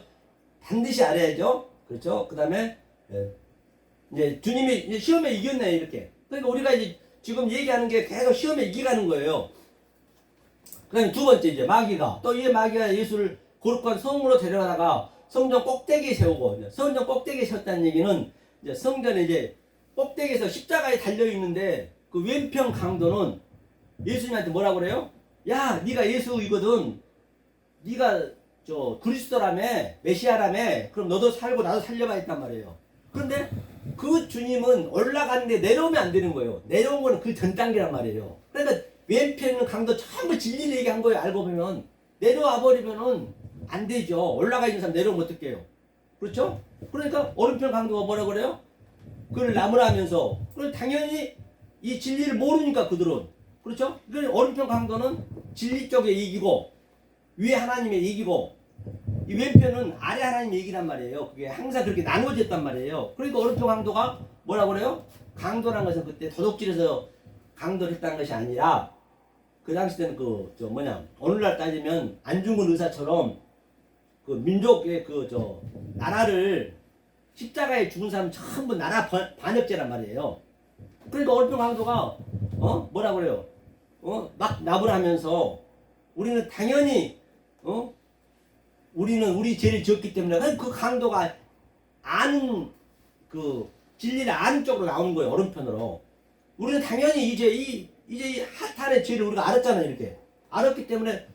반드시 알아야죠. 그렇죠? 그 다음에 이제 주님이 이제 시험에 이겼네 이렇게. 그러니까 우리가 이제 지금 얘기하는 게 계속 시험에 이겨가는 거예요. 그 다음에 두 번째 이제 마귀가 예수를 거룩한 성으로 데려가다가 성전 꼭대기에 세우고 성전 꼭대기에 세웠다는 얘기는 이제 성전에 이제 꼭대기에서 십자가에 달려 있는데 그 왼편 강도는 예수님한테 뭐라고 그래요? 야, 네가 예수이거든. 네가 저 그리스도라며 메시아라며 그럼 너도 살고 나도 살려봐 했단 말이에요. 그런데 그 주님은 올라갔는데 내려오면 안 되는 거예요. 내려온 거는 그 전 단계란 말이에요. 그러니까 왼편 강도 전부 진리를 얘기한 거예요. 알고 보면 내려와 버리면은 안 되죠. 올라가 있는 사람 내려오면 어떡해요? 그렇죠? 그러니까 오른편 강도가 뭐라 그래요? 그걸 나무라면서 그럼 당연히 이 진리를 모르니까 그들은 그렇죠? 그러니까 오른편 강도는 진리 쪽에 이기고 위에 하나님의 이기고 이 왼편은 아래 하나님의 이기란 말이에요. 그게 항상 그렇게 나누어졌단 말이에요. 그러니까 오른편 강도가 뭐라 그래요? 강도란 것은 그때 도둑질에서 강도를 했다는 것이 아니라 그 당시 때는 오늘날 따지면 안중근 의사처럼 그 민족의 나라를 십자가에 죽은 사람 전부 나라 반역죄란 말이에요. 그러니까 오른편 강도가 뭐라 그래요? 막 나불하면서 우리는 당연히 우리는 우리 죄를 지었기 때문에 그 강도가 아는 그 진리를 아는 쪽으로 나오는 거예요. 오른편으로. 우리는 당연히 이제 이 하탄의 죄를 우리가 알았잖아요. 이렇게 알았기 때문에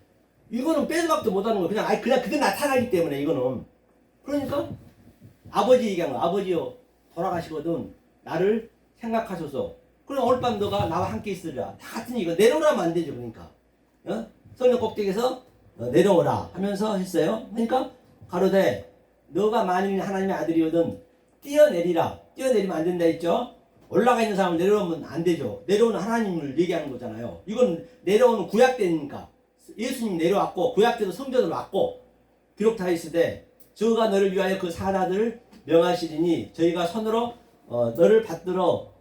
이거는 빼도 박도 못하는 거예요. 그냥 그게 나타나기 때문에 이거는. 그러니까 아버지 얘기한 거. 아버지요 돌아가시거든 나를 생각하소서. 그럼 오늘 밤 너가 나와 함께 있으리라. 다 같은 이거 내려오라면 안 되죠. 그러니까 성령 꼭대기에서 내려오라 하면서 했어요. 그러니까 가로되 너가 만일 하나님의 아들이거든 뛰어내리라. 뛰어내리면 안 된다 했죠. 올라가 있는 사람을 내려오면 안 되죠. 내려오는 하나님을 얘기하는 거잖아요. 이건 내려오는 구약 때니까 예수님 내려왔고 구약 때도 성전으로 왔고 기록되어 있으되 저가 너를 위하여 그 사자들을 명하시리니 저희가 손으로 너를 받들어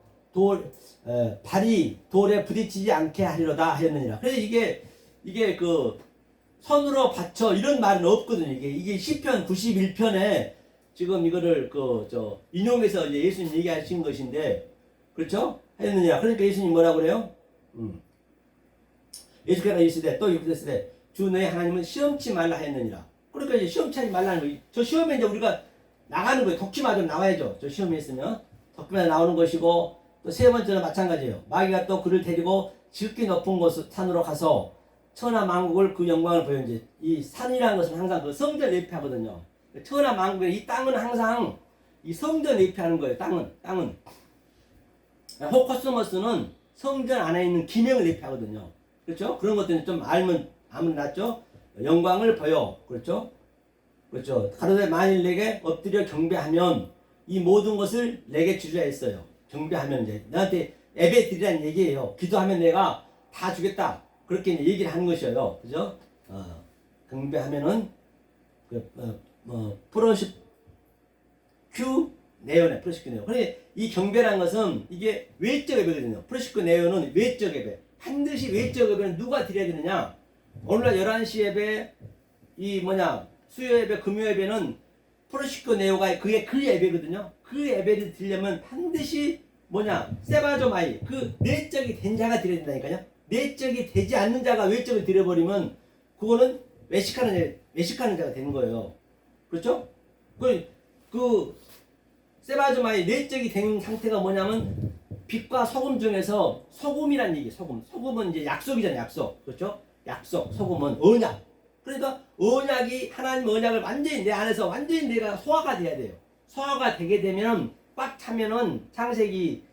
발이 돌에 부딪히지 않게 하리로다 하였느니라. 그래서 이게 그 손으로 받쳐 이런 말은 없거든요. 이게 시편 91편에 지금 이거를 인용해서 이제 예수님 얘기하신 것인데 그렇죠? 하였느니라. 그러니까 예수님 뭐라고 그래요? 예수께서 이르시되 또 이렇게 됐으되 주 너의 하나님은 시험치 말라 하였느니라. 그러니까 이제 시험치 말라는 거예요. 저 시험에 이제 우리가 나가는 거예요. 독기마저 나와야죠. 저 시험에 있으면 독기마저 나오는 것이고 또 세 번째는 마찬가지예요. 마귀가 또 그를 데리고 지극히 높은 곳 산으로 가서 천하 만국을 그 영광을 보여. 이제 이 산이라는 것은 항상 그 성전 예표하거든요. 천하 만국의 이 땅은 항상 이 성전 예표하는 거예요. 땅은 호코스모스는 성전 안에 있는 기명을 예표하거든요. 그렇죠? 그런 것들은 좀 알면 낫죠. 영광을 보여. 그렇죠? 가로되 만일 내게 엎드려 경배하면 이 모든 것을 내게 주리라 했어요. 경배하면 이제 너한테 예배 드리라는 얘기예요. 기도하면 내가 다 주겠다. 그렇게 이제 얘기를 하는 것이에요. 그죠? 경배하면은 프로시큐 네오네. 프로시큐 네오. 그런데 이 경배라는 것은 이게 외적 예배거든요. 프로시큐 네오는 외적 예배. 반드시 외적 예배는 누가 드려야 되느냐? 오늘날 11시 예배, 수요 예배, 금요 예배는 프로시큐 네오가 그게 그 예배거든요. 그 예배를 드리려면 반드시 세바조마이, 그 내적이 된 자가 드려야 된다니까요. 내적이 되지 않는 자가 외적을 드려버리면 그거는 외식하는 자가 되는 거예요. 그렇죠? 그 세바조마이 내적이 된 상태가 뭐냐면 빛과 소금 중에서 소금이란 얘기. 소금은 이제 약속이잖아요. 약속. 그렇죠? 약속. 소금은 언약. 그러니까 언약이 하나님 언약을 완전히 내 안에서 완전히 내가 소화가 돼야 돼요. 소화가 되게 되면 꽉 차면은 창세기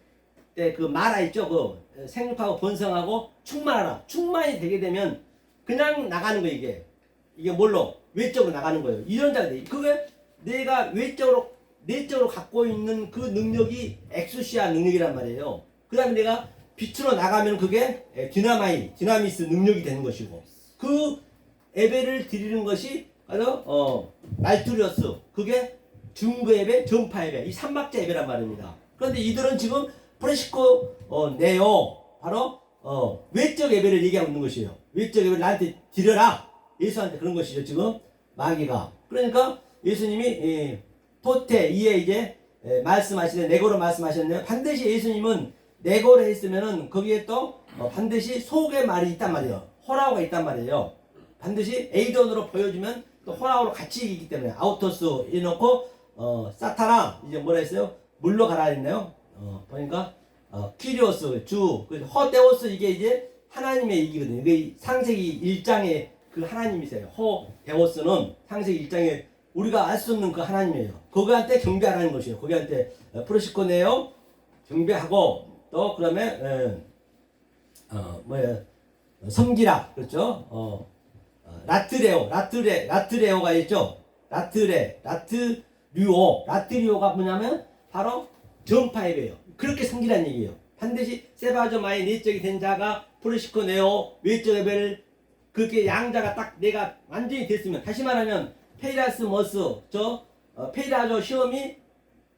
때 그 말아 있죠. 그 생육하고 번성하고 충만하라. 충만이 되게 되면 그냥 나가는 거예요. 이게 뭘로? 외적으로 나가는 거예요. 이런 자가 돼. 그게 내가 내적으로 갖고 있는 그 능력이 엑수시아 능력이란 말이에요. 그 다음에 내가 빛으로 나가면 그게 디나미스 능력이 되는 것이고 그 예배를 드리는 것이 바로 말투리어스 그게 중거 예배, 전파 예배 이 삼박자 예배란 말입니다. 그런데 이들은 지금 프레시코 네오 바로 외적 예배를 얘기하고 있는 것이에요. 외적 예배를 나한테 드려라. 예수한테 그런 것이죠. 지금 마귀가. 그러니까 예수님이 토테 이에 이제 말씀하시는 네고로 말씀하셨는데 반드시 예수님은 네고로 했으면은 거기에 또 반드시 속의 말이 있단 말이에요. 호라오가 있단 말이에요. 반드시 에이돈으로 보여주면 또 호라오로 같이 이기기 때문에 아우토스 해놓고 사타나 이제 뭐라 했어요? 물러가라 했네요. 보니까 키리오스 주 허데오스 이게 이제 하나님의 얘기거든요. 이게 창세기 1장의 그 하나님이세요. 허데오스는 창세기 1장에 우리가 알 수 없는 그 하나님이에요. 거기한테 경배하라는 것이에요. 거기한테 프로시코네요 경배하고 또 그다음에 섬기라 그렇죠. 라트레오가 있죠. 라트리오가 뭐냐면 바로 전파 예배예요. 그렇게 섬기라는 얘기예요. 반드시 세바조마의 내적이 된 자가 프로시코네오 외적 예배를 그렇게 양자가 딱 내가 완전히 됐으면 다시 말하면 페이라스머스 페이라조 시험이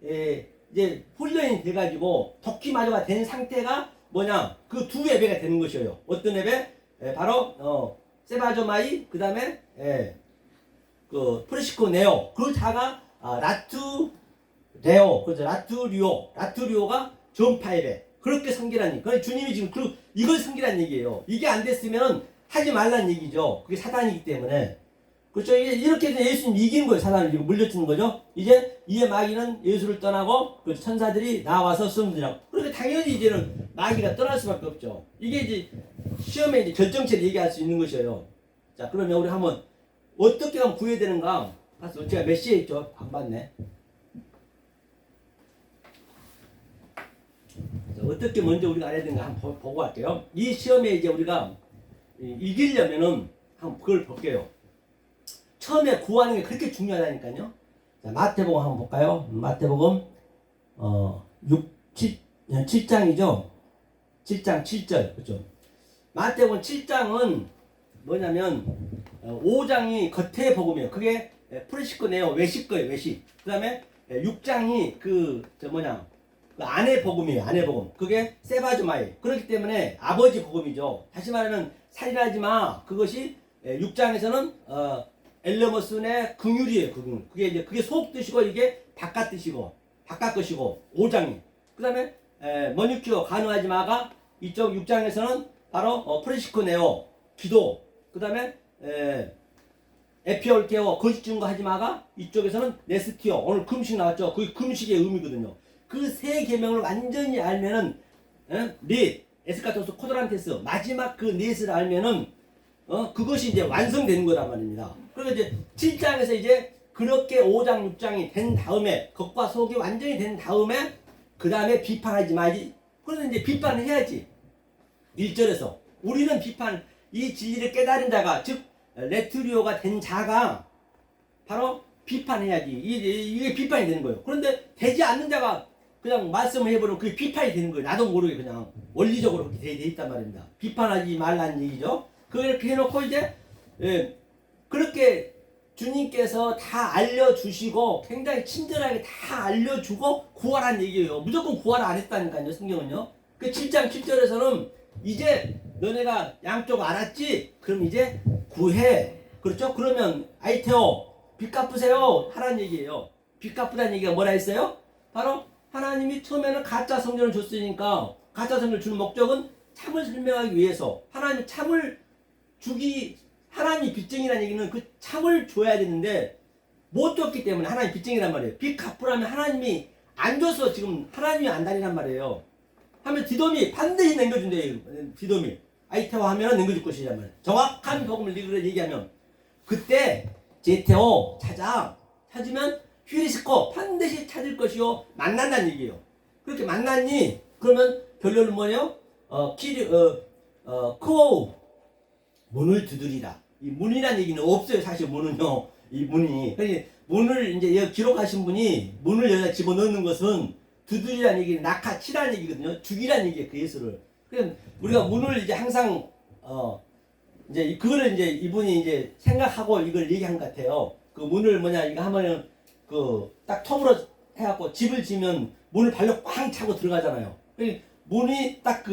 이제 훈련이 돼가지고 도끼마저가 된 상태가 그 두 예배가 되는 것이에요. 어떤 예배? 바로 세바조마이 그 다음에 그 프레시코 네오 그 자가 라투레오 그죠? 라투리오가 전파 예배 그렇게 섬기라는 얘기. 그러니까 주님이 지금 이걸 섬기라는 얘기예요. 이게 안 됐으면 하지 말라는 얘기죠. 그게 사단이기 때문에 그렇죠? 이렇게 해서 예수님 이기는 거예요. 사단을 이기고 물려주는 거죠. 이제 이에 마귀는 예수를 떠나고 그 천사들이 나와서 승리하고. 그러니까 당연히 이제는 마귀가 떠날 수밖에 없죠. 이게 이제 시험에 이제 결정체를 얘기할 수 있는 것이에요. 자, 그러면 우리 한번 어떻게 하면 구해야 되는가? 봤어. 제가 몇 시에 있죠? 안 봤네. 자, 어떻게 먼저 우리가 알아야 되는가 한번 보고 갈게요. 이 시험에 이제 우리가 이기려면은 한번 그걸 볼게요. 처음에 구하는 게 그렇게 중요하다니까요. 자, 마태복음 한번 볼까요? 마태복음 7장이죠. 7장 7절. 그렇죠? 마태복음 7장은 뭐냐면 5장이 겉의 복음이에요. 그게 프레시코 네오 외식 거예요. 외식. 그다음에 6장이 그 안의 복음이에요. 안의 복음. 그게 세바즈마이. 그렇기 때문에 아버지 복음이죠. 다시 말하면 살인하지 마. 그것이 6장에서는 엘레머슨의 긍휼이에요. 긍휼. 그게 속 뜻이고 이게 바깥 뜻이고 바깥 것이고 5장이. 그다음에 머니큐어 간호하지 마가 이쪽 6장에서는 바로 프레시코 네오 기도. 그다음에 에피올케오 거짓 증거하지 마가 이쪽에서는 네스티오 오늘 금식 나왔죠. 그게 금식의 의미거든요. 그 세 계명을 완전히 알면은 넷 에스카토스 코드란테스 마지막 그 넷을 알면은 그것이 이제 완성되는 거란 말입니다. 그리고 이제 7장에서 이제 그렇게 5장 6장이 된 다음에 겉과 속이 완전히 된 다음에 그 다음에 비판하지 마지. 그래서 이제 비판을 해야지. 1절에서 우리는 비판 이 진리를 깨달은 자가 즉 레트리오가 된 자가 바로 비판해야지. 이게 비판이 되는 거예요. 그런데 되지 않는 자가 그냥 말씀을 해버리면 그게 비판이 되는 거예요. 나도 모르게 그냥 원리적으로 그렇게 돼 있단 말입니다. 비판하지 말라는 얘기죠. 그렇게 해놓고 이제 그렇게 주님께서 다 알려주시고 굉장히 친절하게 다 알려주고 구하라는 얘기예요. 무조건 구하라 안 했다니까요. 성경은요. 그 7장 7절에서는 이제 너네가 양쪽 알았지? 그럼 이제 구해. 그렇죠? 그러면 아이테오 빚 갚으세요 하라는 얘기예요. 빚 갚으라는 얘기가 뭐라 했어요? 바로 하나님이 처음에는 가짜 성전을 줬으니까 가짜 성전을 주는 목적은 참을 설명하기 위해서 하나님이 참을 주기 하나님이 빚쟁이라는 얘기는 그 참을 줘야 되는데 못 줬기 때문에 하나님 빚쟁이란 말이에요. 빚 갚으라면 하나님이 안 줘서 지금 하나님이 안달이란 말이에요. 하면 디돔이 반드시 남겨준대요. 디돔이 아이테오 하면 남겨줄 것이란 말이에요. 정확한 복음을 얘기하면 그때 제테오 찾으면 휴리스코 반드시 찾을 것이요 만난다는 얘기예요. 그렇게 만났니? 그러면 결론은 뭐예요? 크오우 문을 두드리라. 이 문이란 얘기는 없어요. 사실 문은요. 이 문이 그러니까 문을 이제 기록하신 분이 문을 여기다 집어넣는 것은 두드리란 얘기는 치라는 얘기거든요. 죽이란 얘기예요. 그 예수를. 그러니까 우리가 문을 이제 항상 이제 그거를 이제 이분이 이제 생각하고 이걸 얘기한 것 같아요. 그 문을 이거 하면은 딱 톱으로 해갖고 집을 지면 문을 발로 꽝 차고 들어가잖아요. 그러니까 문이 딱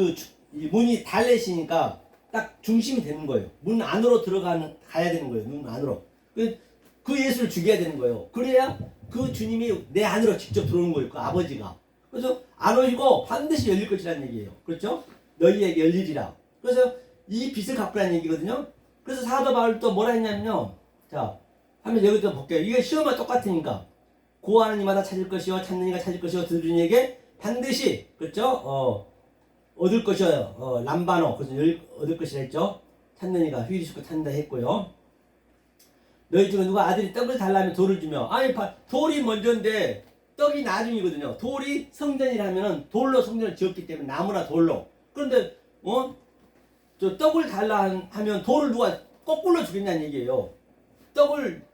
이 문이 달래시니까 딱 중심이 되는 거예요. 문 안으로 가야 되는 거예요. 문 안으로. 그 예수를 죽여야 되는 거예요. 그래야 그 주님이 내 안으로 직접 들어오는 거예요. 그 아버지가. 그래서 안 오시고 반드시 열릴 것이라는 얘기예요. 그렇죠? 너희에게 열리리라. 그래서 이 빚을 갚으라는 얘기거든요. 그래서 사도 바울이 또 뭐라 했냐면요. 자, 한번 여기 좀 볼게요. 이게 시험과 똑같으니까. 구하는 이마다 찾을 것이요 찾는 이가 찾을 것이요 들으는 이에게 반드시 그렇죠? 얻을 것이요 람바노 그래서 얻을 것이라 했죠. 찾는 이가 휘리스코 찾는다 했고요. 너희 중에 누가 아들이 떡을 달라면 돌을 주며 아니 돌이 먼저인데 떡이 나중이거든요. 돌이 성전이라면은 돌로 성전을 지었기 때문에 나무나 돌로. 그런데 저 떡을 달라 하면 돌을 누가 거꾸로 주겠냐는 얘기예요. 떡을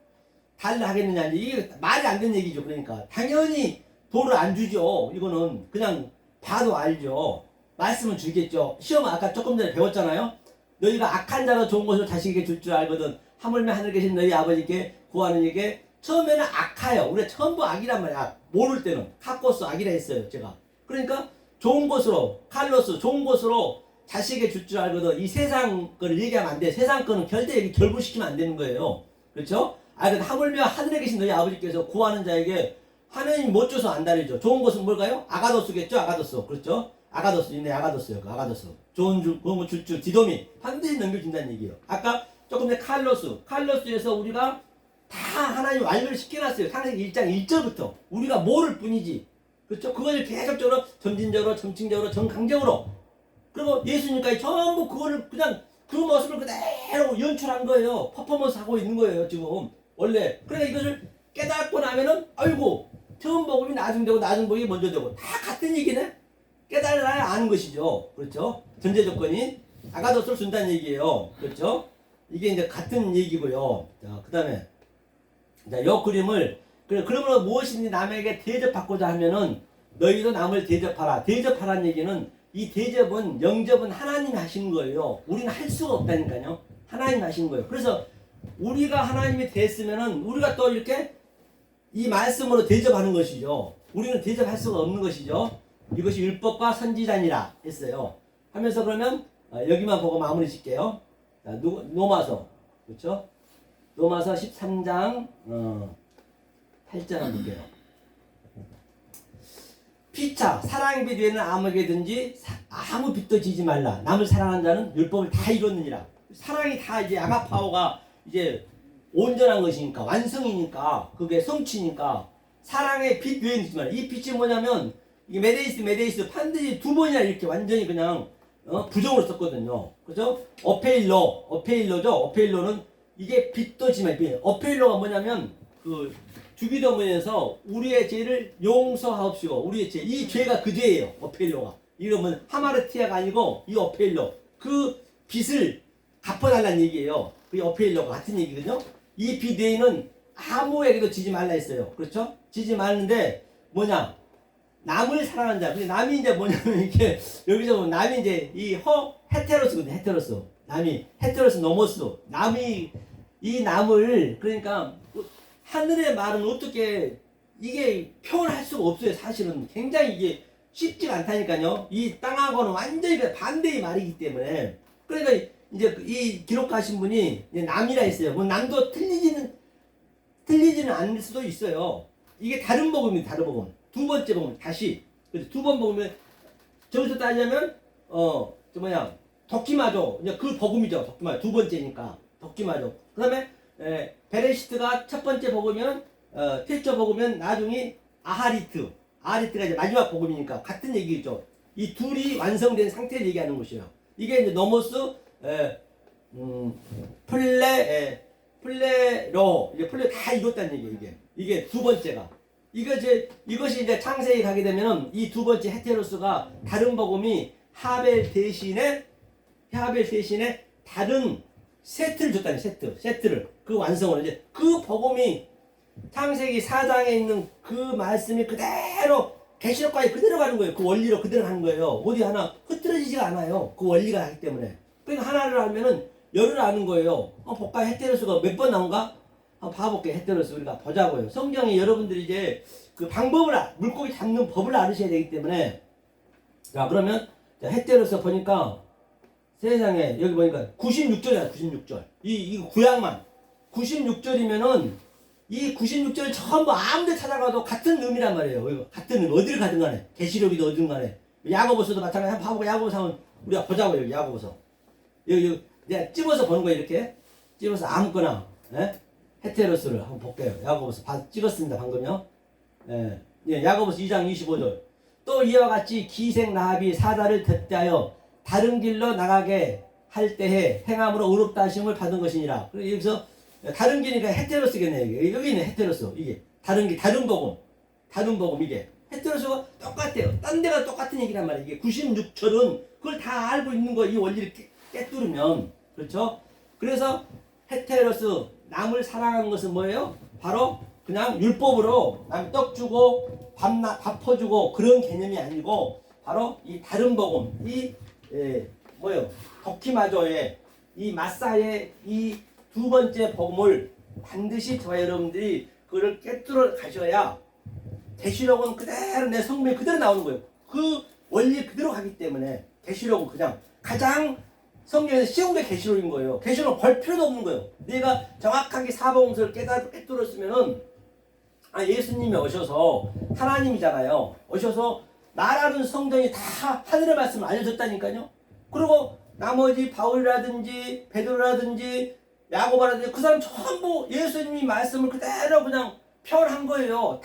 달라 하겠느냐 이게 말이 안 되는 얘기죠. 그러니까 당연히 돌을 안 주죠. 이거는 그냥 봐도 알죠. 말씀은 주겠죠. 시험은 아까 조금 전에 배웠잖아요. 너희가 악한 자로 좋은 것을 자식에게 줄 줄 알거든 하물며 하늘에 계신 너희 아버지께 구하는 이에게 처음에는 악하여 우리가 전부 악이란 말이야. 모를 때는 카코스 악이라 했어요. 제가 그러니까 좋은 것으로 칼로스 좋은 것으로 자식에게 줄 줄 알거든 이 세상 거를 얘기하면 안 돼. 세상 거는 절대 결부시키면 안 되는 거예요. 그렇죠? 근데 하물며 하늘에 계신 너희 아버지께서 구하는 자에게 하나님 못 줘서 안 다르죠. 좋은 것은 뭘까요? 아가도스겠죠? 아가도스. 그렇죠? 아가도스. 아가도스요. 아가도스. 좋은 거 줄 줄 디돔이 반드시 넘겨준다는 얘기예요. 아까 조금 전에 칼로스에서 우리가 다 하나님 완료를 시켜놨어요. 창세기 1장 1절부터 우리가 모를 뿐이지. 그렇죠? 그것을 계속적으로 점진적으로 점층적으로 정강적으로 그리고 예수님까지 전부 그거를 그냥 그 모습을 그대로 연출한 거예요. 퍼포먼스 하고 있는 거예요 지금 원래. 그러니까 이것을 깨닫고 나면은 아이고 처음 복음이 나중되고 나중 복음이 먼저 되고 다 같은 얘기네. 깨달아야 아는 것이죠. 그렇죠? 전제 조건이 아가도스를 준다는 얘기예요. 그렇죠? 이게 이제 같은 얘기고요. 자, 그 다음에 자, 요 그림을 그러므로 무엇이든지 남에게 대접받고자 하면은 너희도 남을 대접하라. 대접하라는 얘기는 이 대접은 영접은 하나님이 하시는 거예요. 우리는 할 수가 없다니까요. 하나님이 하시는 거예요. 그래서 우리가 하나님이 됐으면은 우리가 또 이렇게 이 말씀으로 대접하는 것이죠. 우리는 대접할 수가 없는 것이죠. 이것이 율법과 선지자니라 했어요. 하면서 그러면 여기만 보고 마무리 짓게요. 자, 로마서 그렇죠? 로마서 13장 8절 한번 볼게요. 피차 사랑의 빛 외에는 아무에게든지 아무 빛도 지지 말라. 남을 사랑하는 자는 율법을 다 이뤘느니라. 사랑이 다 이제 아가파오가 이제 온전한 것이니까 완성이니까 그게 성취니까 사랑의 빛 외에는 지지 말라. 이 빛이 뭐냐면 이게 메데이스 반드시 두 번이나 이렇게 완전히 그냥 부정으로 썼거든요. 그죠? 어페일로죠. 어페일로는 이게 빛도 지만 어페일로가 뭐냐면 그 주기도문에서 우리의 죄를 용서하옵시고 우리의 죄 이 죄가 그 죄예요. 어페일로가 이러면 하마르티아가 아니고 이 어페일로 그 빚을 갚아달라는 얘기예요. 그 어페일로가 같은 얘기거든요. 이 빚 외에는 아무에게도 지지 말라 했어요. 그렇죠? 지지 말는데 뭐냐? 남을 사랑하는 자. 근데 남이 이제 뭐냐면 이게 여기서 보면 남이 이제 이 헤테로스거든요. 헤테로스. 남이 헤테로스 노모스. 남이 이 남을 그러니까 하늘의 말은 어떻게 이게 표현할 수가 없어요. 사실은 굉장히 이게 쉽지가 않다니까요. 이 땅하고는 완전히 반대의 말이기 때문에 그러니까 이제 이 기록하신 분이 남이라 했어요. 뭐 남도 틀리지는 않을 수도 있어요. 이게 다른 복음입니다. 다른 복음. 두 번째 복음 다시 두 번 복음에 저기서 따지자면 도키마죠. 이제 그 복음이죠. 도키마 두 번째니까 도키마죠. 그다음에 베레시트가 첫 번째 복음이면 태초 복음이면 나중에 아하리트가 이제 마지막 복음이니까 같은 얘기죠. 이 둘이 완성된 상태를 얘기하는 것이에요. 이게 이제 노모스 플레로 이제 플레 다 이뤘다는 얘기예요. 이게 두 번째가 이것이 이제 창세기 가게 되면은 이 두 번째 헤테로스가 다른 복음이 하벨 대신에 다른 세트를 줬다니 세트를 그 완성을 이제 그 복음이 창세기 4장에 있는 그 말씀이 그대로 계시록까지 그대로 가는 거예요. 그 원리로 그대로 가는 거예요. 어디 하나 흐트러지지가 않아요. 그 원리가 하기 때문에. 그러니까 하나를 알면은 열을 아는 거예요. 볼까 헤테로스가 몇 번 나온가? 한번 봐볼게요. 헤테로스 우리가 보자고요. 성경에 여러분들이 이제 그 방법을 물고기 잡는 법을 알으셔야 되기 때문에 자 그러면 헤테로스 보니까 세상에 여기 보니까 96절이야. 96절 이 구약만 96절이면은 이 96절 전부 아무데 찾아가도 같은 의미란 말이에요. 같은 의미 어디를 가든 간에 계시록이든 어디든 간에 야고보서도 마찬가지. 한번 봐보고 야고보서 우리가 보자고요. 여기 야고보서 여기 내가 집어서 보는 거예요. 이렇게 집어서 아무거나 헤테로스를 한번 볼게요. 야고보서 찍었습니다. 방금요. 야고보서 2장 25절 또 이와 같이 기생 라합이 사다를 대하여 다른 길로 나가게 할 때에 행함으로 의롭다 하심을 받은 것이니라. 그래서 여기서 다른 길이니까 헤테로스겠네. 여기 있네 헤테로스. 이게 다른 길 다른 복음 이게 헤테로스가 똑같아요. 딴 데가 똑같은 얘기란 말이에요. 이게 96절은 그걸 다 알고 있는 거 이 원리를 깨뚫으면 그렇죠. 그래서 헤테로스 남을 사랑하는 것은 뭐예요? 바로 그냥 율법으로 남 떡 주고 밥 퍼주고 그런 개념이 아니고 바로 이 다른 복음 도키마조의 이 마사의 이 두 번째 복음을 반드시 저와 여러분들이 그걸 깨뚫어 가셔야 계시록은 그대로 내 성경에 그대로 나오는 거예요. 그 원리 그대로 가기 때문에 계시록은 그냥 가장 성경에서 쉬운 게 계시록인 거예요. 계시록 볼 필요도 없는 거예요. 내가 정확하게 사복음서를 깨뚫었으면은 예수님이 오셔서 하나님이잖아요. 오셔서 나라는 성경이 다 하늘의 말씀을 알려줬다니까요. 그리고 나머지 바울이라든지 베드로라든지 야고보라든지 그 사람 전부 예수님이 말씀을 그대로 그냥 표현한 거예요.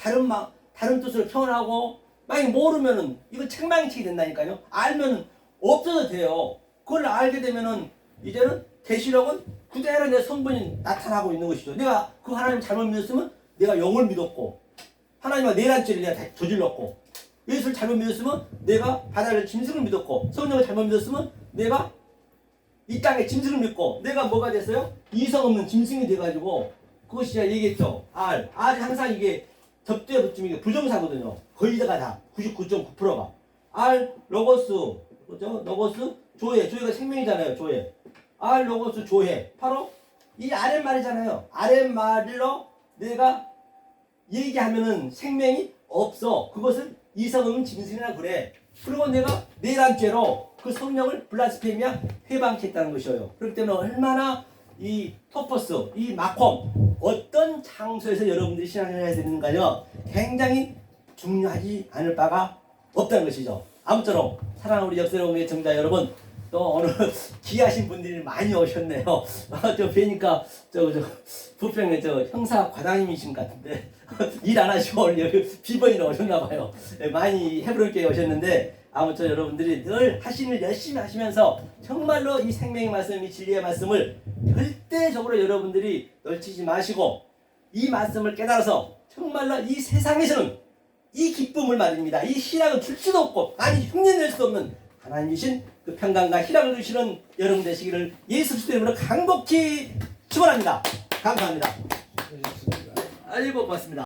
다른 뜻으로 표현하고 만약 모르면은 이거 책망치게 된다니까요. 알면은 없어도 돼요. 그걸 알게 되면은 이제는 계시록은 그대로 내 성분이 나타나고 있는 것이죠. 내가 그 하나님 잘못 믿었으면 내가 영을 믿었고 하나님과 내란죄를 내가 다 저질렀고 예수를 잘못 믿었으면 내가 바다를 짐승을 믿었고 성령을 잘못 믿었으면 내가 이 땅에 짐승을 믿고 내가 뭐가 됐어요? 이성 없는 짐승이 돼가지고 그것이 제가 얘기했죠. 알이 항상 이게 접두에 붙이면 이게 부정사거든요. 거의 다 99.9%가 알 로고스 그죠? 로고스 조회가 생명이잖아요. 조회 알 로고스 조회 바로 이 아랫말이잖아요. 아랫말로 내가 얘기하면은 생명이 없어. 그것을 이성 없는 짐승이라 그래. 그리고 내가 내란죄로 그 성령을 블라스페미아 회방했다는 것이에요. 그렇기 때문에 얼마나 이 토퍼스, 이 마콤 어떤 장소에서 여러분들이 신앙생활을 해야 되는가요? 굉장히 중요하지 않을 바가 없다는 것이죠. 아무쪼록 사랑하는 우리 역사로움의 정자 여러분, 또 오늘 귀하신 분들이 많이 오셨네요. 저 뵈니까 부평에 형사 과장님이신 것 같은데 일 안 하시고 오늘 여기 비번이나 오셨나 봐요. 많이 헤브론교회 오셨는데 아무쪼록 여러분들이 늘 하시는 일 열심히 하시면서 정말로 이 생명의 말씀, 이 진리의 말씀을 절대적으로 여러분들이 놓치지 마시고 이 말씀을 깨달아서 정말로 이 세상에서는 이 기쁨을 말입니다. 이 희락은 줄 수도 없고 아니 흉내낼 수 없는 하나님이신 그 평강과 희락을 주시는 여러분 되시기를 예수 그리스도 이름으로 간곡히 축원합니다. 감사합니다. 아이고 고맙습니다.